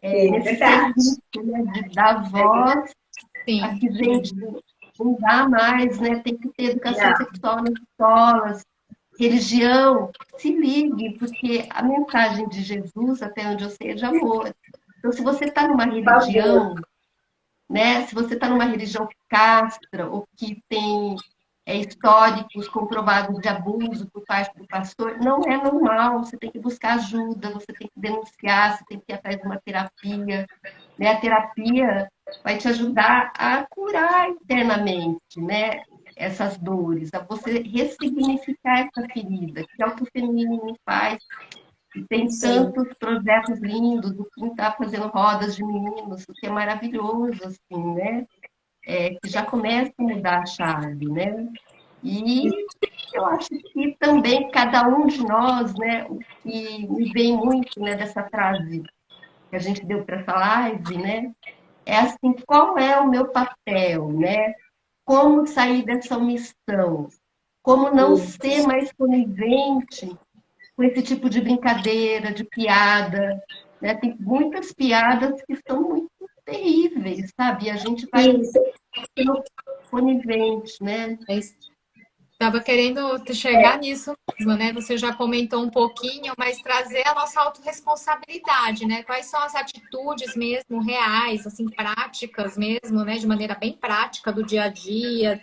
nesse serviço, né? De dar voz a que gente não dá mais, né? Tem que ter educação sexual nas escolas, religião. Se ligue, porque a mensagem de Jesus, até onde eu sei, é de amor. Então, se você está numa religião, né? Se você está numa religião que castra ou que tem históricos comprovados de abuso por parte do pastor, não é normal, você tem que buscar ajuda, você tem que denunciar, você tem que ir atrás de uma terapia, né? A terapia vai te ajudar a curar internamente, né? Essas dores, a você ressignificar essa ferida, que é o que o feminino faz. E tem tantos projetos lindos, o Kim está fazendo rodas de meninos, o que é maravilhoso, assim, né? Que já começa a mudar a chave, né? E eu acho que também cada um de nós, né, o que me vem muito, né, dessa frase que a gente deu para essa live, né, é assim, qual é o meu papel, né? Como sair dessa omissão? Como não ser mais conivente com esse tipo de brincadeira, de piada, né? Tem muitas piadas que são muito terríveis, sabe? E a gente vai sendo conivente, né? Estava querendo chegar nisso mesmo, né? Você já comentou um pouquinho, mas trazer a nossa autorresponsabilidade, né? Quais são as atitudes mesmo reais, assim, práticas mesmo, né? De maneira bem prática do dia a dia,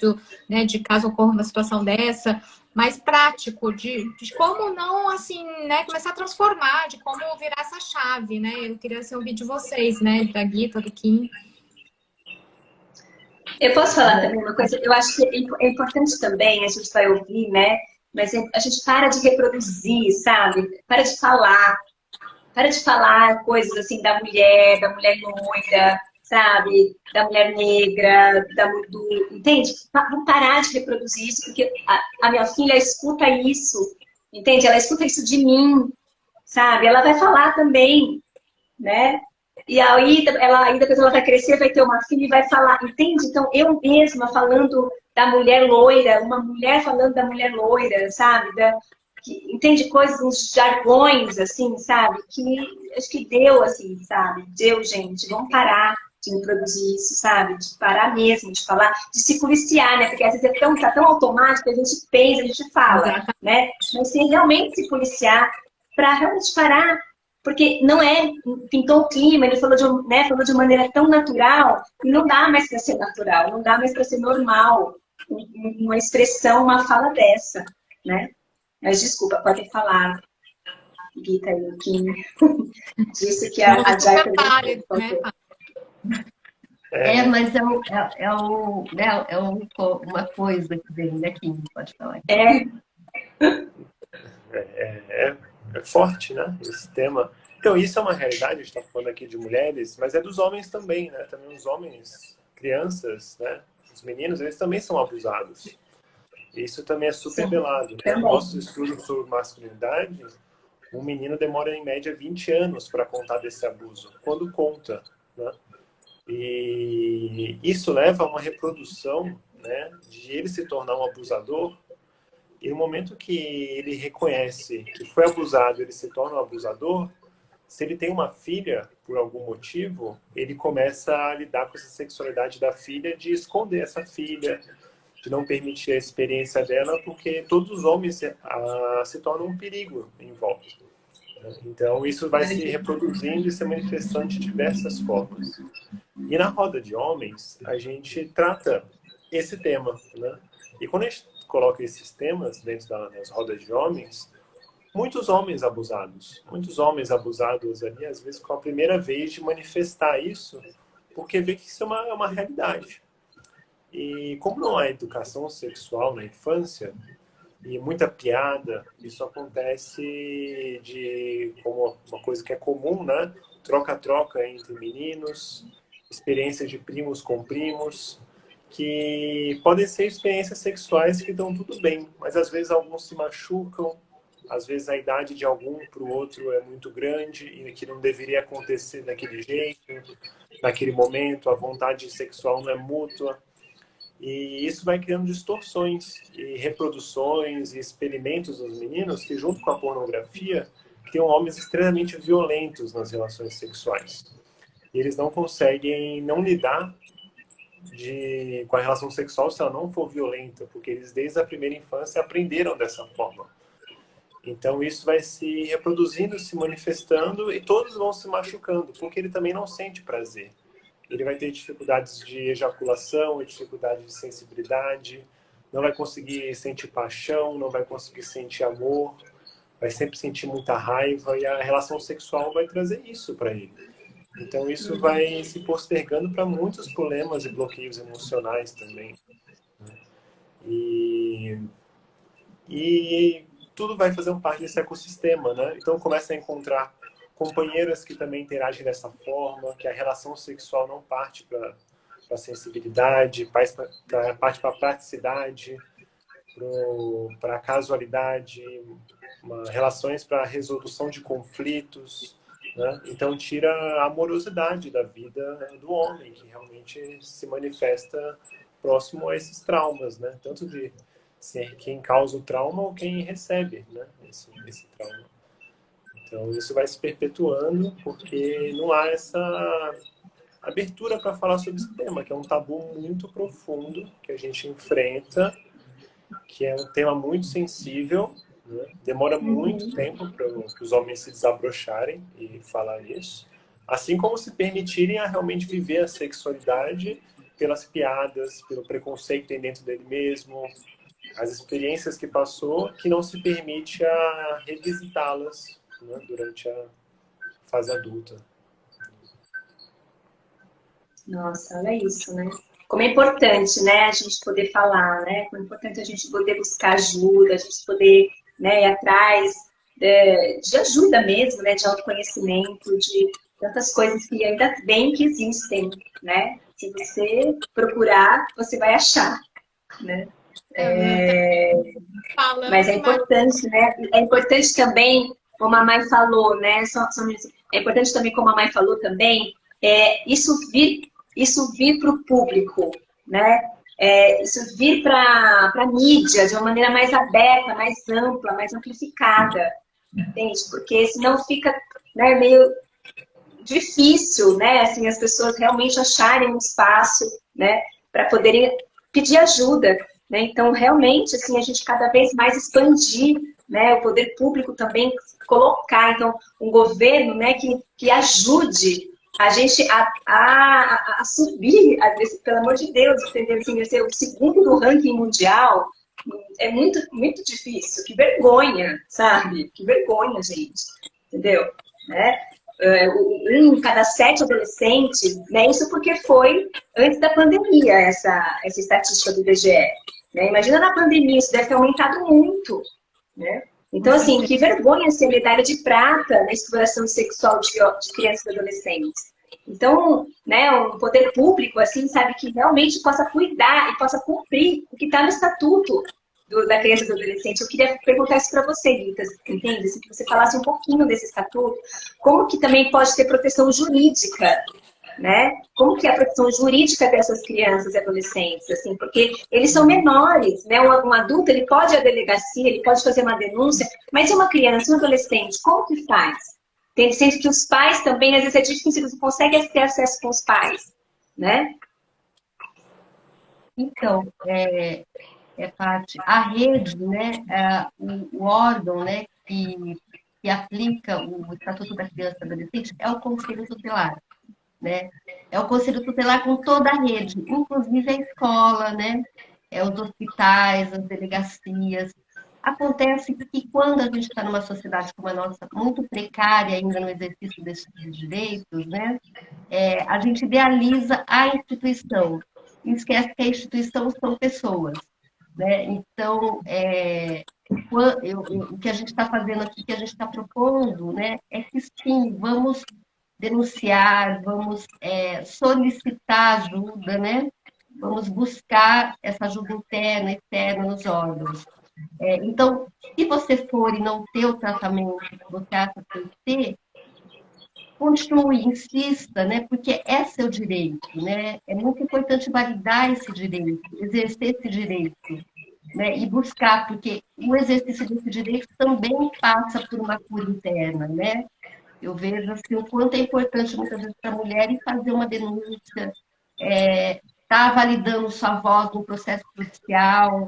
né? De caso ocorra uma situação dessa, mais prático de como não, assim, né? Começar a transformar, de como virar essa chave, né? Eu queria ouvir de vocês, né? Da Guita, do Kim. Eu posso falar também uma coisa? Eu acho que é importante também, a gente vai ouvir, né? Mas a gente para de reproduzir, sabe? Para de falar coisas assim da mulher loira, sabe? Da mulher negra, entende? Vamos parar de reproduzir isso, porque a minha filha escuta isso, entende? Ela escuta isso de mim, sabe? Ela vai falar também, né? E aí depois ela vai crescer, vai ter uma filha e vai falar, entende? Então, eu mesma falando da mulher loira, uma mulher falando da mulher loira, sabe? Entende coisas, uns jargões, assim, sabe? Que acho que deu, assim, sabe? Deu, gente. Vamos parar de reproduzir isso, sabe? De parar mesmo, de falar, de se policiar, né? Porque às vezes tá tão automático, a gente pensa, a gente fala, Exatamente. né? Mas sem realmente se policiar para realmente parar. Porque não é, pintou o clima, ele falou falou de maneira tão natural, e não dá mais para ser natural, não dá mais para ser normal uma expressão, uma fala dessa, né? Mas desculpa, pode falar, Rita e Kim, disse que Não, a Jai super perguntou. válido, né? Mas uma coisa que vem daqui, pode falar. É forte, né? Esse tema. Então, isso é uma realidade, a gente está falando aqui de mulheres, mas é dos homens também, né? Também os homens, crianças, né? Os meninos, eles também são abusados. Isso também é super velado. Nos nossos estudos sobre masculinidade, um menino demora em média 20 anos para contar desse abuso, quando conta, né? E isso leva a uma reprodução, né, de ele se tornar um abusador. E no momento que ele reconhece que foi abusado, ele se torna um abusador. Se ele tem uma filha, por algum motivo, ele começa a lidar com essa sexualidade da filha, de esconder essa filha, de não permitir a experiência dela, porque todos os homens se tornam um perigo em volta. Então, isso vai se reproduzindo e se manifestando de diversas formas. E na roda de homens, a gente trata esse tema, né? E quando a gente coloca esses temas dentro das rodas de homens, muitos homens abusados ali, às vezes com a primeira vez de manifestar isso, porque vê que isso é uma realidade. E como não há educação sexual na infância, e muita piada, isso acontece como uma coisa que é comum, né? Troca-troca entre meninos, experiências de primos com primos, que podem ser experiências sexuais que estão tudo bem, mas às vezes alguns se machucam, às vezes a idade de algum para o outro é muito grande e que não deveria acontecer daquele jeito, naquele momento, a vontade sexual não é mútua. E isso vai criando distorções e reproduções e experimentos dos meninos que, junto com a pornografia, criam homens extremamente violentos nas relações sexuais. E eles não conseguem não lidar com a relação sexual se ela não for violenta, porque eles, desde a primeira infância, aprenderam dessa forma. Então, isso vai se reproduzindo, se manifestando e todos vão se machucando, porque ele também não sente prazer. Ele vai ter dificuldades de ejaculação, dificuldade de sensibilidade, não vai conseguir sentir paixão, não vai conseguir sentir amor, vai sempre sentir muita raiva e a relação sexual vai trazer isso para ele. Então isso vai se postergando para muitos problemas e bloqueios emocionais também. E tudo vai fazer parte desse ecossistema, né? Então começa a encontrar companheiras que também interagem dessa forma, que a relação sexual não parte para a sensibilidade, parte para a praticidade, para a casualidade, relações para a resolução de conflitos, né? Então tira a amorosidade da vida do homem, que realmente se manifesta próximo a esses traumas, né? Tanto de ser quem causa o trauma ou quem recebe, né? esse trauma. Então, isso vai se perpetuando porque não há essa abertura para falar sobre esse tema, que é um tabu muito profundo que a gente enfrenta, que é um tema muito sensível, né? Demora muito tempo para os homens se desabrocharem e falar isso, assim como se permitirem a realmente viver a sexualidade pelas piadas, pelo preconceito que tem dentro dele mesmo, as experiências que passou, que não se permite a revisitá-las, né, durante a fase adulta. Nossa, olha isso, né? como é importante, né, a gente poder falar, né? Como é importante a gente poder buscar ajuda, a gente poder, né, ir atrás de ajuda mesmo, né? De autoconhecimento, de tantas coisas que ainda bem que existem, né? Se você procurar, você vai achar, né? Mas é Falando, mas importante, né? É importante também, como a Mai falou, né? Só um minutinho. É importante também, como a Mai falou também, isso vir para o público, né? Isso vir para a mídia de uma maneira mais aberta, mais ampla, mais amplificada, entende? Porque senão fica, né, meio difícil, né? Assim, as pessoas realmente acharem um espaço, né, para poderem pedir ajuda, né? Então, realmente, assim, a gente cada vez mais expandir, né, o poder público também colocar, então, um governo, né, que ajude a gente a subir, pelo amor de Deus, entendeu? Assim, ser o segundo do ranking mundial é muito, muito difícil. Que vergonha, sabe? Que vergonha, gente. Entendeu? Né? Um em cada 7 adolescentes, né? Isso porque foi antes da pandemia, essa estatística do IBGE. Né? Imagina na pandemia, isso deve ter aumentado muito. Né? Então, assim, que vergonha ser medalha de prata na exploração sexual de crianças e adolescentes. Então, né, um poder público, assim, sabe, que realmente possa cuidar e possa cumprir o que está no estatuto da criança e do adolescente. Eu queria perguntar isso para você, Litas, entende? Se você falasse um pouquinho desse estatuto, como que também pode ter proteção jurídica, né? Como que é a proteção jurídica dessas crianças e adolescentes, assim, porque eles são menores, né? Um adulto, ele pode ir à delegacia, ele pode fazer uma denúncia, mas e uma criança, um adolescente, como que faz? Tem sendo que os pais também, às vezes é difícil, você consegue ter acesso com os pais, né? Então, parte, a rede, né, o órgão, né, que aplica o Estatuto da Criança e do Adolescente é o Conselho Tutelar, né? É o Conselho Tutelar com toda a rede, inclusive a escola, né? Os hospitais, as delegacias. Acontece que quando a gente está numa sociedade como a nossa, muito precária ainda no exercício desses direitos, né? A gente idealiza a instituição e esquece que a instituição são pessoas, né? Então, o que a gente está fazendo aqui, que a gente está propondo, né, é que sim, vamos denunciar, vamos solicitar ajuda, né? Vamos buscar essa ajuda interna e externa nos órgãos. Então, se você for e não ter o tratamento que você acha que tem que ter, continue, insista, né? Porque é seu direito, né? É muito importante validar esse direito, exercer esse direito, né? E buscar, porque o exercício desse direito também passa por uma cura interna, né? Eu vejo assim, o quanto é importante muitas vezes para a mulher ir fazer uma denúncia, tá validando sua voz no processo judicial,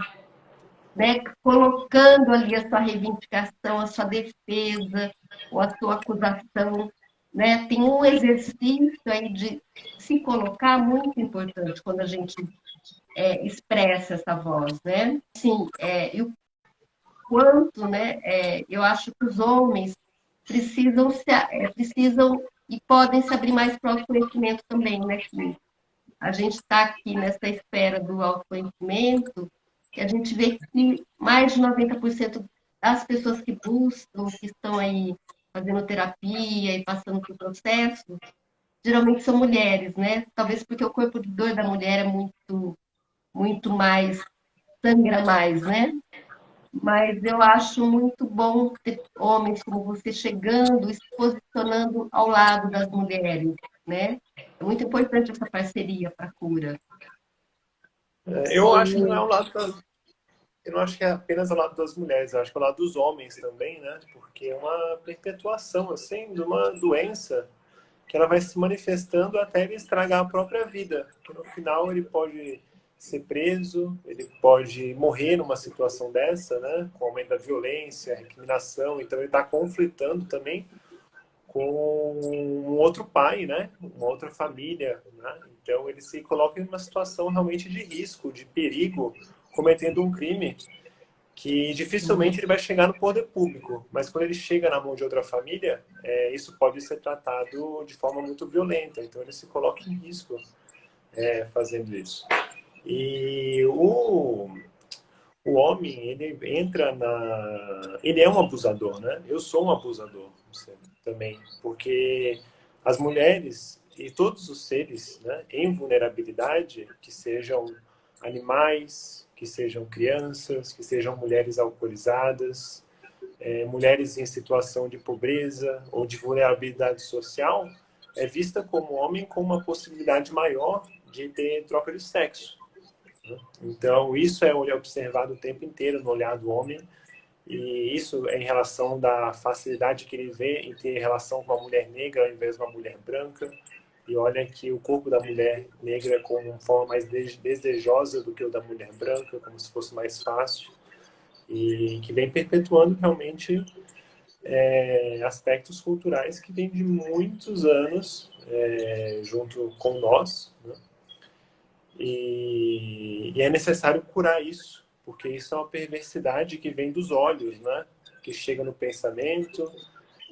né? Colocando ali a sua reivindicação, a sua defesa ou a sua acusação, né? Tem um exercício aí de se colocar muito importante quando a gente expressa essa voz, né? Sim, e o quanto, né? Eu acho que os homens precisam e podem se abrir mais para o autoconhecimento também, né? Que a gente está aqui nessa esfera do autoconhecimento, que a gente vê que mais de 90% das pessoas que buscam, que estão aí fazendo terapia e passando por processo, geralmente são mulheres, né? Talvez porque o corpo de dor da mulher é muito mais, sangra mais, né? Mas eu acho muito bom ter homens como você chegando e se posicionando ao lado das mulheres, né? É muito importante essa parceria para a cura. Eu acho que não é o lado eu não acho que é apenas ao lado das mulheres, eu acho que é ao lado dos homens também, né? Porque é uma perpetuação, assim, de uma doença que ela vai se manifestando até ele estragar a própria vida. Que no final ele pode ser preso, ele pode morrer numa situação dessa, né? Com o aumento da violência, recriminação. Então ele está conflitando também com um outro pai, né? Uma outra família, né? Então ele se coloca em uma situação realmente de risco, de perigo, cometendo um crime que dificilmente ele vai chegar no poder público, mas quando ele chega na mão de outra família, isso pode ser tratado de forma muito violenta, então ele se coloca em risco, fazendo isso. E o homem, ele entra ele é um abusador, né? Eu sou um abusador também, porque as mulheres e todos os seres, né, em vulnerabilidade, que sejam animais, que sejam crianças, que sejam mulheres alcoolizadas, mulheres em situação de pobreza ou de vulnerabilidade social, é vista como homem com uma possibilidade maior de ter troca de sexo. Então, isso é observado o tempo inteiro no olhar do homem, e isso é em relação da facilidade que ele vê em ter relação com uma mulher negra ao invés de uma mulher branca. E olha que o corpo da mulher negra é com uma forma mais desejosa do que o da mulher branca, como se fosse mais fácil, e que vem perpetuando realmente aspectos culturais que vêm de muitos anos junto com nós, né? E é necessário curar isso, porque isso é uma perversidade que vem dos olhos, né? Que chega no pensamento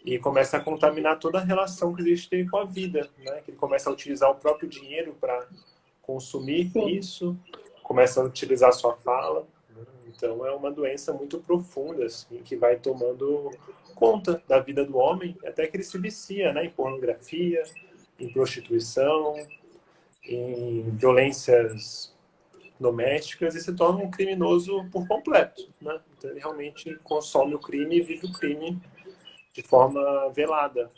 e começa a contaminar toda a relação que existe com a vida, né? Que ele começa a utilizar o próprio dinheiro para consumir isso, começa a utilizar a sua fala. Né? Então é uma doença muito profunda, assim, que vai tomando conta da vida do homem, até que ele se vicia, né? Em pornografia, em prostituição, em violências domésticas e se torna um criminoso por completo, né? Então ele realmente consome o crime e vive o crime de forma velada.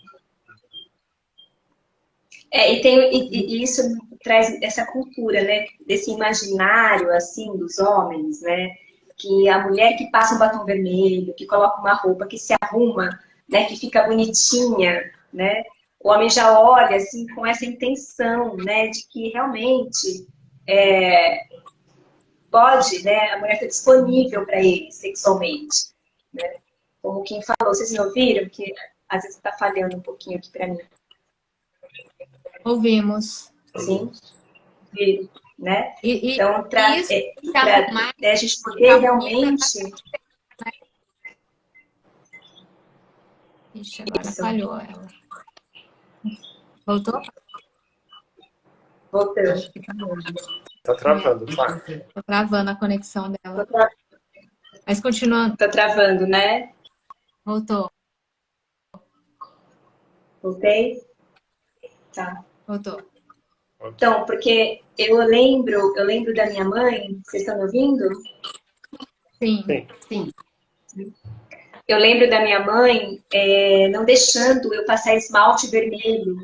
E isso traz essa cultura, né? Desse imaginário, assim, dos homens, né? Que a mulher que passa um batom vermelho, que coloca uma roupa, que se arruma, né? Que fica bonitinha, né? O homem já olha, assim, com essa intenção, né? De que realmente pode, né? A mulher está disponível para ele sexualmente, né? Como quem falou, vocês me ouviram? Que às vezes está falhando um pouquinho aqui para mim. Ouvimos. Sim, viram, né? Então, Isso a gente poder realmente... Ixi, agora falhou ela. Voltou? Voltando. Tá travando, tá? Tô travando a conexão dela. Mas continuando. Tá travando, né? Voltou. Voltei? Tá. Voltou. Então, porque eu lembro da minha mãe, vocês estão me ouvindo? Sim. Sim. Eu lembro da minha mãe não deixando eu passar esmalte vermelho,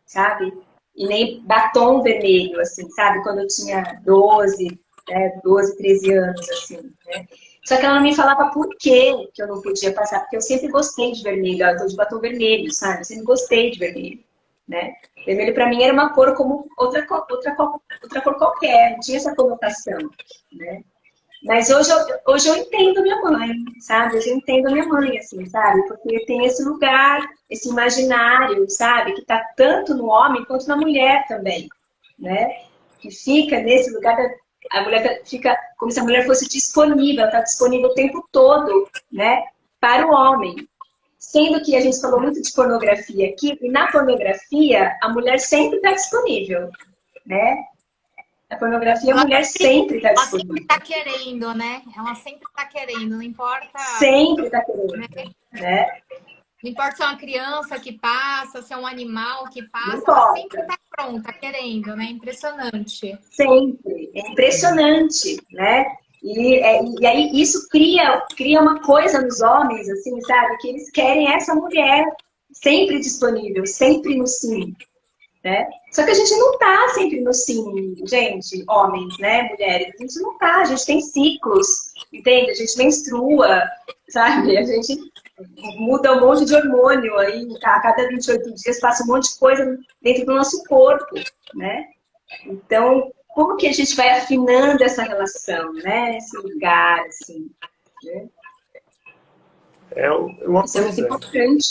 sabe? E nem batom vermelho, assim, sabe? Quando eu tinha 12, 13 anos, assim, né? Só que ela não me falava por que eu não podia passar, porque eu sempre gostei de vermelho, eu tô de batom vermelho, sabe? Eu sempre gostei de vermelho, né? Vermelho para mim era uma cor como outra cor qualquer, não tinha essa conotação, né? Mas hoje eu entendo minha mãe, sabe? Hoje eu entendo minha mãe, assim, sabe? Porque tem esse lugar, esse imaginário, sabe? Que tá tanto no homem quanto na mulher também, né? Que fica nesse lugar, a mulher fica como se a mulher fosse disponível, ela tá disponível o tempo todo, né? Para o homem. Sendo que a gente falou muito de pornografia aqui, e na pornografia a mulher sempre está disponível, né? Na pornografia, a mulher sempre está disponível. Ela sempre está querendo, né? Ela sempre está querendo, não importa... Sempre está querendo, né? Não importa se é uma criança que passa, se é um animal que passa, ela sempre está pronta, querendo, né? Impressionante. Sempre. É impressionante, né? E aí isso cria uma coisa nos homens, assim, sabe? Que eles querem essa mulher sempre disponível, sempre no sim. Né? Só que a gente não tá sempre no sim, gente, homens, né, mulheres, a gente não tá, a gente tem ciclos, entende? A gente menstrua, sabe? A gente muda um monte de hormônio aí, a cada 28 dias passa um monte de coisa dentro do nosso corpo, né? Então, como que a gente vai afinando essa relação, né? Esse lugar, assim, né? Isso é muito importante.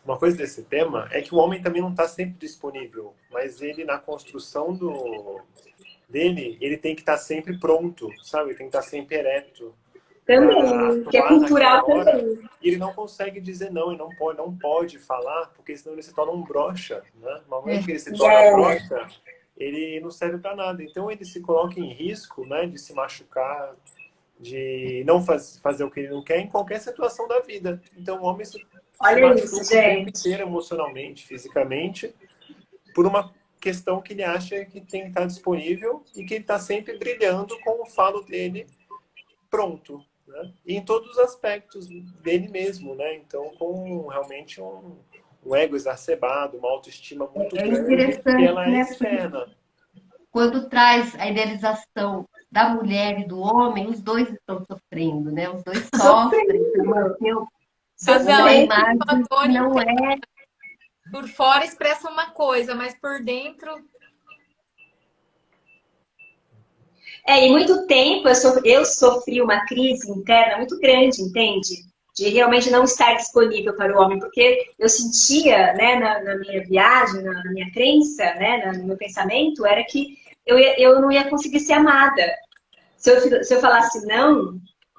Uma coisa desse tema é que o homem também não está sempre disponível, mas ele, na construção dele, ele tem que estar sempre pronto, sabe? Ele tem que estar sempre ereto. Também, que é atuar cultural naquela hora, também. e ele não consegue dizer não, e não pode falar, porque senão ele se torna um broxa, né? No momento que ele se torna broxa, ele não serve para nada. Então ele se coloca em risco, né, de se machucar, de não fazer o que ele não quer em qualquer situação da vida. Então o homem se Olha machuca isso, o tempo gente. inteiro, emocionalmente, fisicamente, por uma questão que ele acha que tem que estar disponível e que ele está sempre brilhando com o falo dele pronto, né? E em todos os aspectos dele mesmo, né? Então, com realmente um ego exacerbado, uma autoestima muito É grande, que interessante, ela é né? Porque externa. quando traz a idealização da mulher e do homem, os dois estão sofrendo, né? Os dois sofrem para manter uma Cada um Sofrendo. tem imagem um fator que não interno. é. Por fora expressa uma coisa, mas por dentro... E muito tempo eu sofri uma crise interna muito grande, entende? De realmente não estar disponível para o homem, porque eu sentia, né, na minha viagem, na minha crença, né, no meu pensamento, era que eu não ia conseguir ser amada. Se eu falasse não,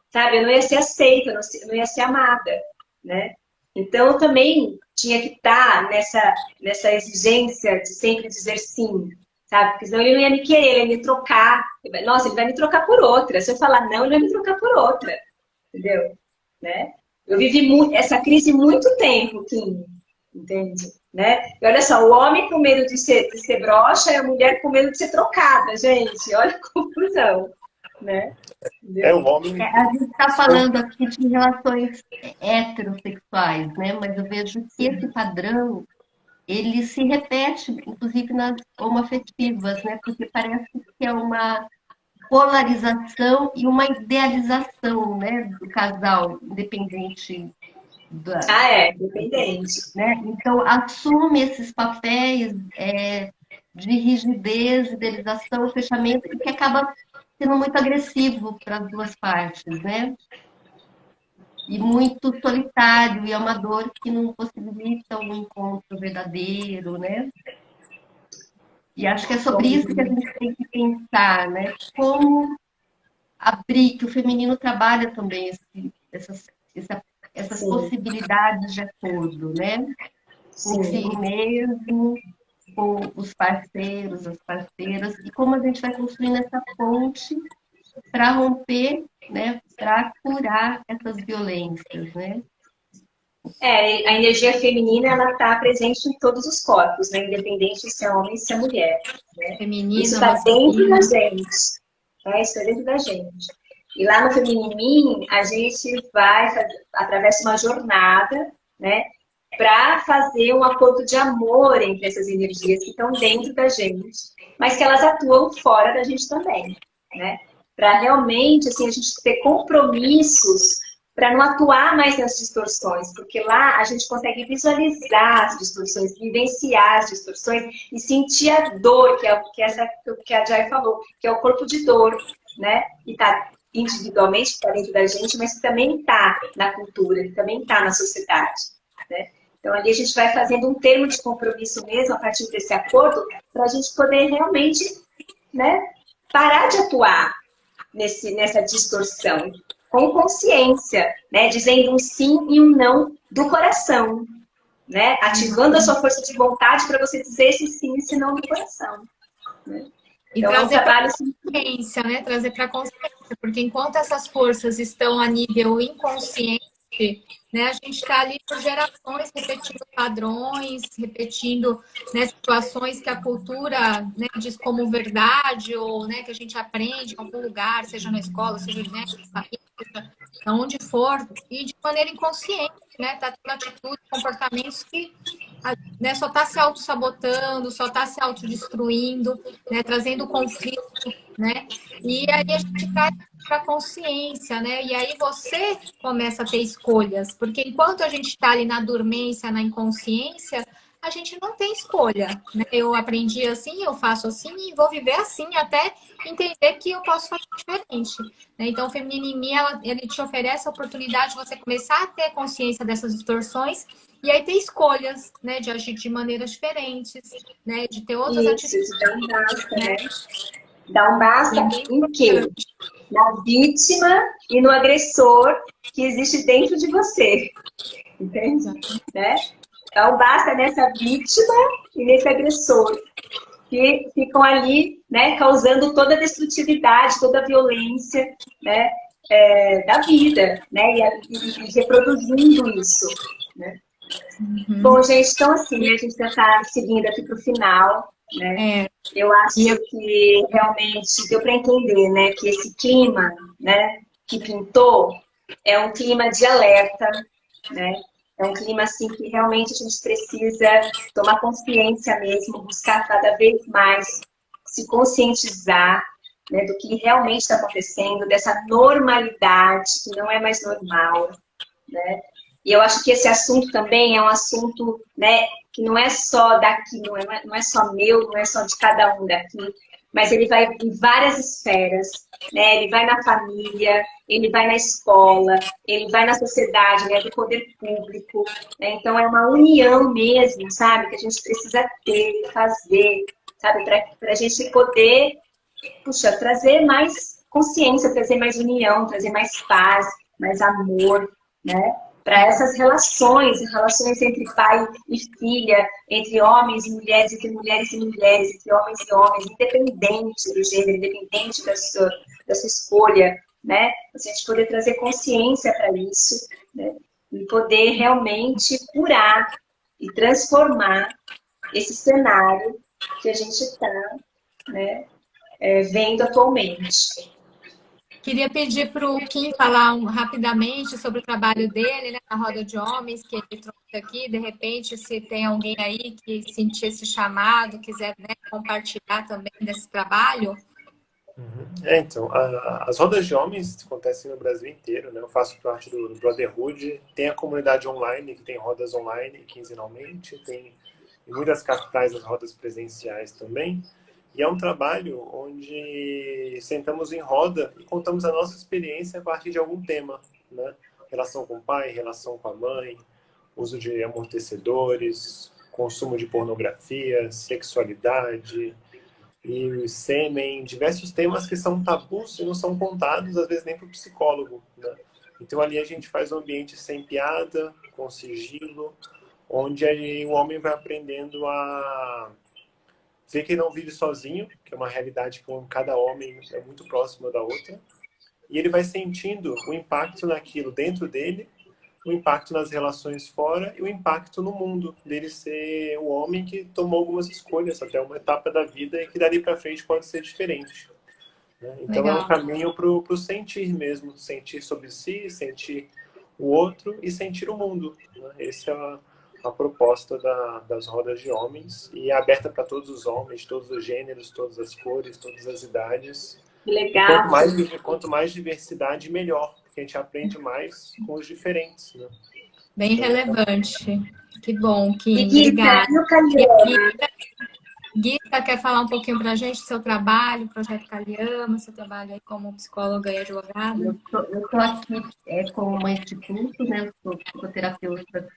sabe, eu não ia ser aceita, eu não ia ser amada, né? Então eu também tinha que estar nessa exigência de sempre dizer sim, sabe? Porque senão ele não ia me querer, ele ia me trocar. Nossa, ele vai me trocar por outra. Se eu falar não, ele vai me trocar por outra, entendeu? Né? Eu vivi essa crise muito tempo, Kim, entende? Né? E olha só, o homem com medo de ser broxa e a mulher com medo de ser trocada, gente. Olha a confusão, né? É Entendeu? o homem. A gente está falando aqui de relações heterossexuais, né? Mas eu vejo que esse padrão ele se repete, inclusive nas homoafetivas, né? Porque parece que é uma polarização e uma idealização, né, do casal, independente da, Dependente. né? Então assume esses papéis de rigidez, idealização, fechamento, que acaba sendo muito agressivo para as duas partes, né? E muito solitário e amador que não possibilita um encontro verdadeiro, né? E acho que é sobre isso que a gente tem que pensar, né? Como abrir, que o feminino trabalha também essas Sim, possibilidades de acordo, né? sim. Consigo mesmo, com os parceiros, as parceiras, e como a gente vai construindo essa ponte para romper, né? Para curar essas violências, né? A energia feminina, ela está presente em todos os corpos, né? Independente de se é homem ou se é mulher. Né? Isso Feminino, está dentro da masculino. gente. Isso é dentro da gente. E lá no Femininim, a gente vai, através de uma jornada, né? Para fazer um acordo de amor entre essas energias que estão dentro da gente, mas que elas atuam fora da gente também, né? Para realmente, assim, a gente ter compromissos para não atuar mais nas distorções, porque lá a gente consegue visualizar as distorções, vivenciar as distorções e sentir a dor, que que a Jai falou, que é o corpo de dor, né? E está individualmente, está dentro da gente, mas que também está na cultura, que também está na sociedade, né? Então, ali a gente vai fazendo um termo de compromisso mesmo, a partir desse acordo, para a gente poder realmente, né, parar de atuar nessa distorção, com consciência, né, dizendo um sim e um não do coração, né, ativando a sua força de vontade para você dizer esse sim e esse não do coração. Né? E Então, trazer é um para trabalho a consciência, né? Trazer para a consciência, porque enquanto essas forças estão a nível inconsciente, né, a gente está ali por gerações repetindo padrões, repetindo, né, situações que a cultura, né, diz como verdade, ou, né, que a gente aprende em algum lugar, seja na escola, seja, né, na família, seja onde for, e de maneira inconsciente, né? Tá tendo atitudes, comportamentos que, né, só está se auto-sabotando, só está se autodestruindo, né, trazendo conflito, né? E aí a gente traz para a consciência, né? E aí você começa a ter escolhas, porque enquanto a gente está ali na dormência, na inconsciência, a gente não tem escolha, né? Eu aprendi assim, eu faço assim e vou viver assim até entender que eu posso fazer diferente. Né? Então, o Feminino em Mim, ele te oferece a oportunidade de você começar a ter consciência dessas distorções e aí ter escolhas, né? De agir de maneiras diferentes, né? De ter outras isso, atitudes, de dar um basta, né? né? Dá um basta em quê? Na vítima e no agressor que existe dentro de você. Entende? Né? Então, basta nessa vítima e nesse agressor, que ficam ali, né, causando toda a destrutividade, toda a violência, né, da vida, né, e reproduzindo isso. Né? Bom, gente, então assim, né, a gente já está seguindo aqui para o final, né? Eu acho que realmente deu para entender, né, que esse clima, né, que pintou é um clima de alerta, né? É um clima assim que realmente a gente precisa tomar consciência mesmo, buscar cada vez mais se conscientizar, né, do que realmente está acontecendo, dessa normalidade que não é mais normal, né? E eu acho que esse assunto também é um assunto, né, que não é só daqui, não é só meu, não é só de cada um daqui, mas ele vai em várias esferas, né? Ele vai na família, ele vai na escola, ele vai na sociedade, né, do poder público, né? Então é uma união mesmo, sabe, que a gente precisa ter, fazer, sabe, para a gente poder, puxa, trazer mais consciência, trazer mais união, trazer mais paz, mais amor, né? Para essas relações entre pai e filha, entre homens e mulheres, entre mulheres e mulheres, entre homens e homens, independente do gênero, independente da sua escolha, né? A gente poder trazer consciência para isso, né? E poder realmente curar e transformar esse cenário que a gente está, né, vendo atualmente. Queria pedir para o Kim falar rapidamente sobre o trabalho dele, né, na Roda de Homens, que ele trouxe aqui. De repente, se tem alguém aí que sentir esse chamado, quiser, né, compartilhar também desse trabalho. Então, as rodas de homens acontecem no Brasil inteiro, né? Eu faço parte do Brotherhood, tem a comunidade online, que tem rodas online quinzenalmente, tem em muitas capitais as rodas presenciais também. E é um trabalho onde sentamos em roda e contamos a nossa experiência a partir de algum tema, né? Relação com o pai, relação com a mãe, uso de amortecedores, consumo de pornografia, sexualidade e sêmen, diversos temas que são tabus e não são contados, às vezes, nem para o psicólogo, né? Então, ali a gente faz um ambiente sem piada, com sigilo, onde aí o homem vai aprendendo a ver que não vive sozinho, que é uma realidade que cada homem é muito próxima da outra, e ele vai sentindo o impacto naquilo dentro dele, o impacto nas relações fora e o impacto no mundo, dele ser o homem que tomou algumas escolhas até uma etapa da vida e que dali para frente pode ser diferente. Né? Então é um caminho para o sentir mesmo, sentir sobre si, sentir o outro e sentir o mundo. Né? Essa é a proposta das rodas de homens e é aberta para todos os homens, todos os gêneros, todas as cores, todas as idades. Legal. Quanto mais diversidade, melhor, porque a gente aprende mais com os diferentes. Né? Bem relevante. Que bom, Kim. E Guita, obrigada. e o Caliana? Guita, quer falar um pouquinho para a gente do seu trabalho, Projeto Caliama, seu trabalho aí como psicóloga e advogada? Eu estou aqui com uma instituto, né? Eu sou psicoterapeuta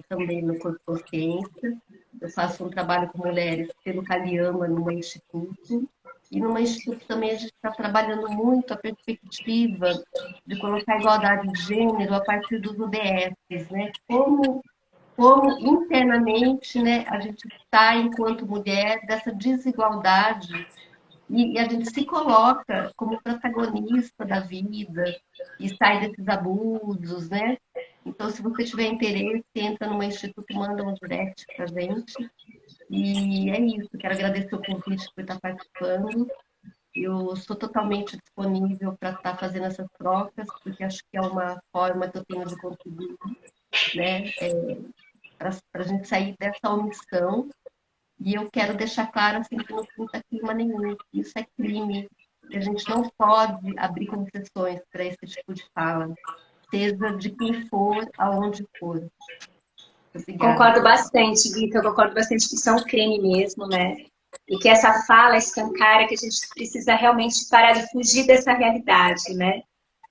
também no Corpo Consciência. Eu faço um trabalho com mulheres pelo Caliama numa instituto. E numa instituto também a gente está trabalhando muito a perspectiva de colocar a igualdade de gênero a partir dos UDSs, né? Como internamente, né, a gente está, enquanto mulher, dessa desigualdade e a gente se coloca como protagonista da vida e sai desses abusos, né? Então, se você tiver interesse, entra numa instituto, manda um direct para a gente. E é isso, quero agradecer o convite por estar participando. Eu sou totalmente disponível para estar fazendo essas trocas, porque acho que é uma forma que eu tenho de contribuir, né? Para a gente sair dessa omissão. E eu quero deixar claro assim, que não pinta clima nenhum. Isso é crime. E a gente não pode abrir concessões para esse tipo de fala, seja de quem for, aonde for. Obrigada. Concordo bastante, Guita. Eu concordo bastante que isso é um crime mesmo, né? E que essa fala escancara que a gente precisa realmente parar de fugir dessa realidade, né?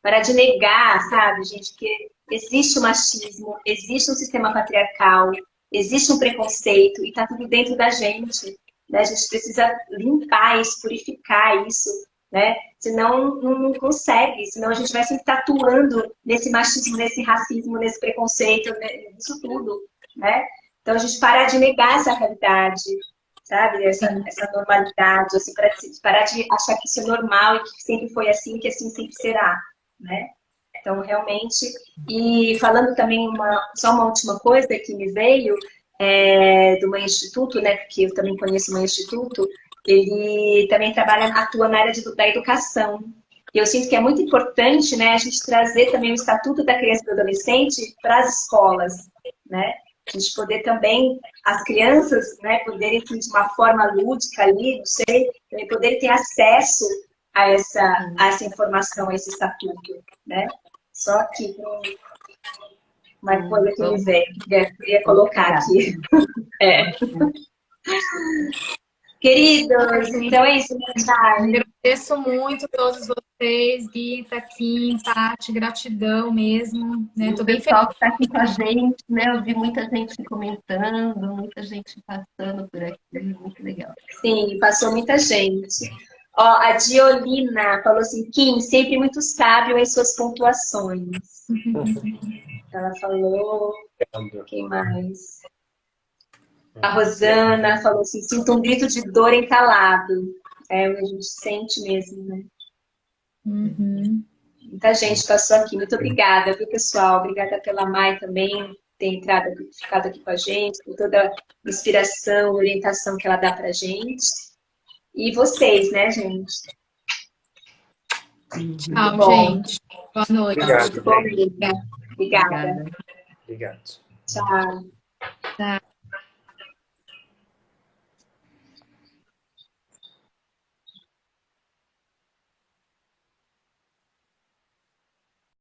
Parar de negar, sabe, gente, que existe o machismo, existe um sistema patriarcal, existe um preconceito e tá tudo dentro da gente, né? A gente precisa limpar isso, purificar isso, né? Senão não consegue, senão a gente vai sempre tatuando nesse machismo, nesse racismo, nesse preconceito, nisso tudo, né? Então a gente parar de negar essa realidade, sabe? Essa normalidade, assim, parar de achar que isso é normal e que sempre foi assim, que assim sempre será, né? Então, realmente, e falando também só uma última coisa que me veio do Mãe Instituto, né? Porque eu também conheço o Mãe Instituto, ele também atua na área da educação. E eu sinto que é muito importante, né, a gente trazer também o Estatuto da Criança e do Adolescente para as escolas, né? A gente poder também, as crianças, né, poderem, de uma forma lúdica ali, não sei, poderem ter acesso a essa informação, a esse estatuto, né? Só que uma coisa que me veio, que eu queria colocar aqui. Queridos, então é isso, minha Charlie. Agradeço muito a todos vocês, Gui, Kim, Tati, gratidão mesmo, né? Tô bem O pessoal feliz. que está aqui com a gente, né? Eu vi muita gente comentando, muita gente passando por aqui, muito legal. Sim, passou muita gente. Ó, a Diolina falou assim, Kim, sempre muito sábio em suas pontuações. Ela falou, quem mais? A Rosana falou assim, sinto um grito de dor entalado. É, a gente sente mesmo, né? Muita gente passou aqui. Muito obrigada, viu, pessoal? Obrigada pela Mai também ter ficado aqui com a gente, por toda a inspiração, orientação que ela dá pra gente. E vocês, né, gente? Tchau, Bom. gente. Boa noite. Obrigado. Obrigada. Obrigado. Tchau. Tchau.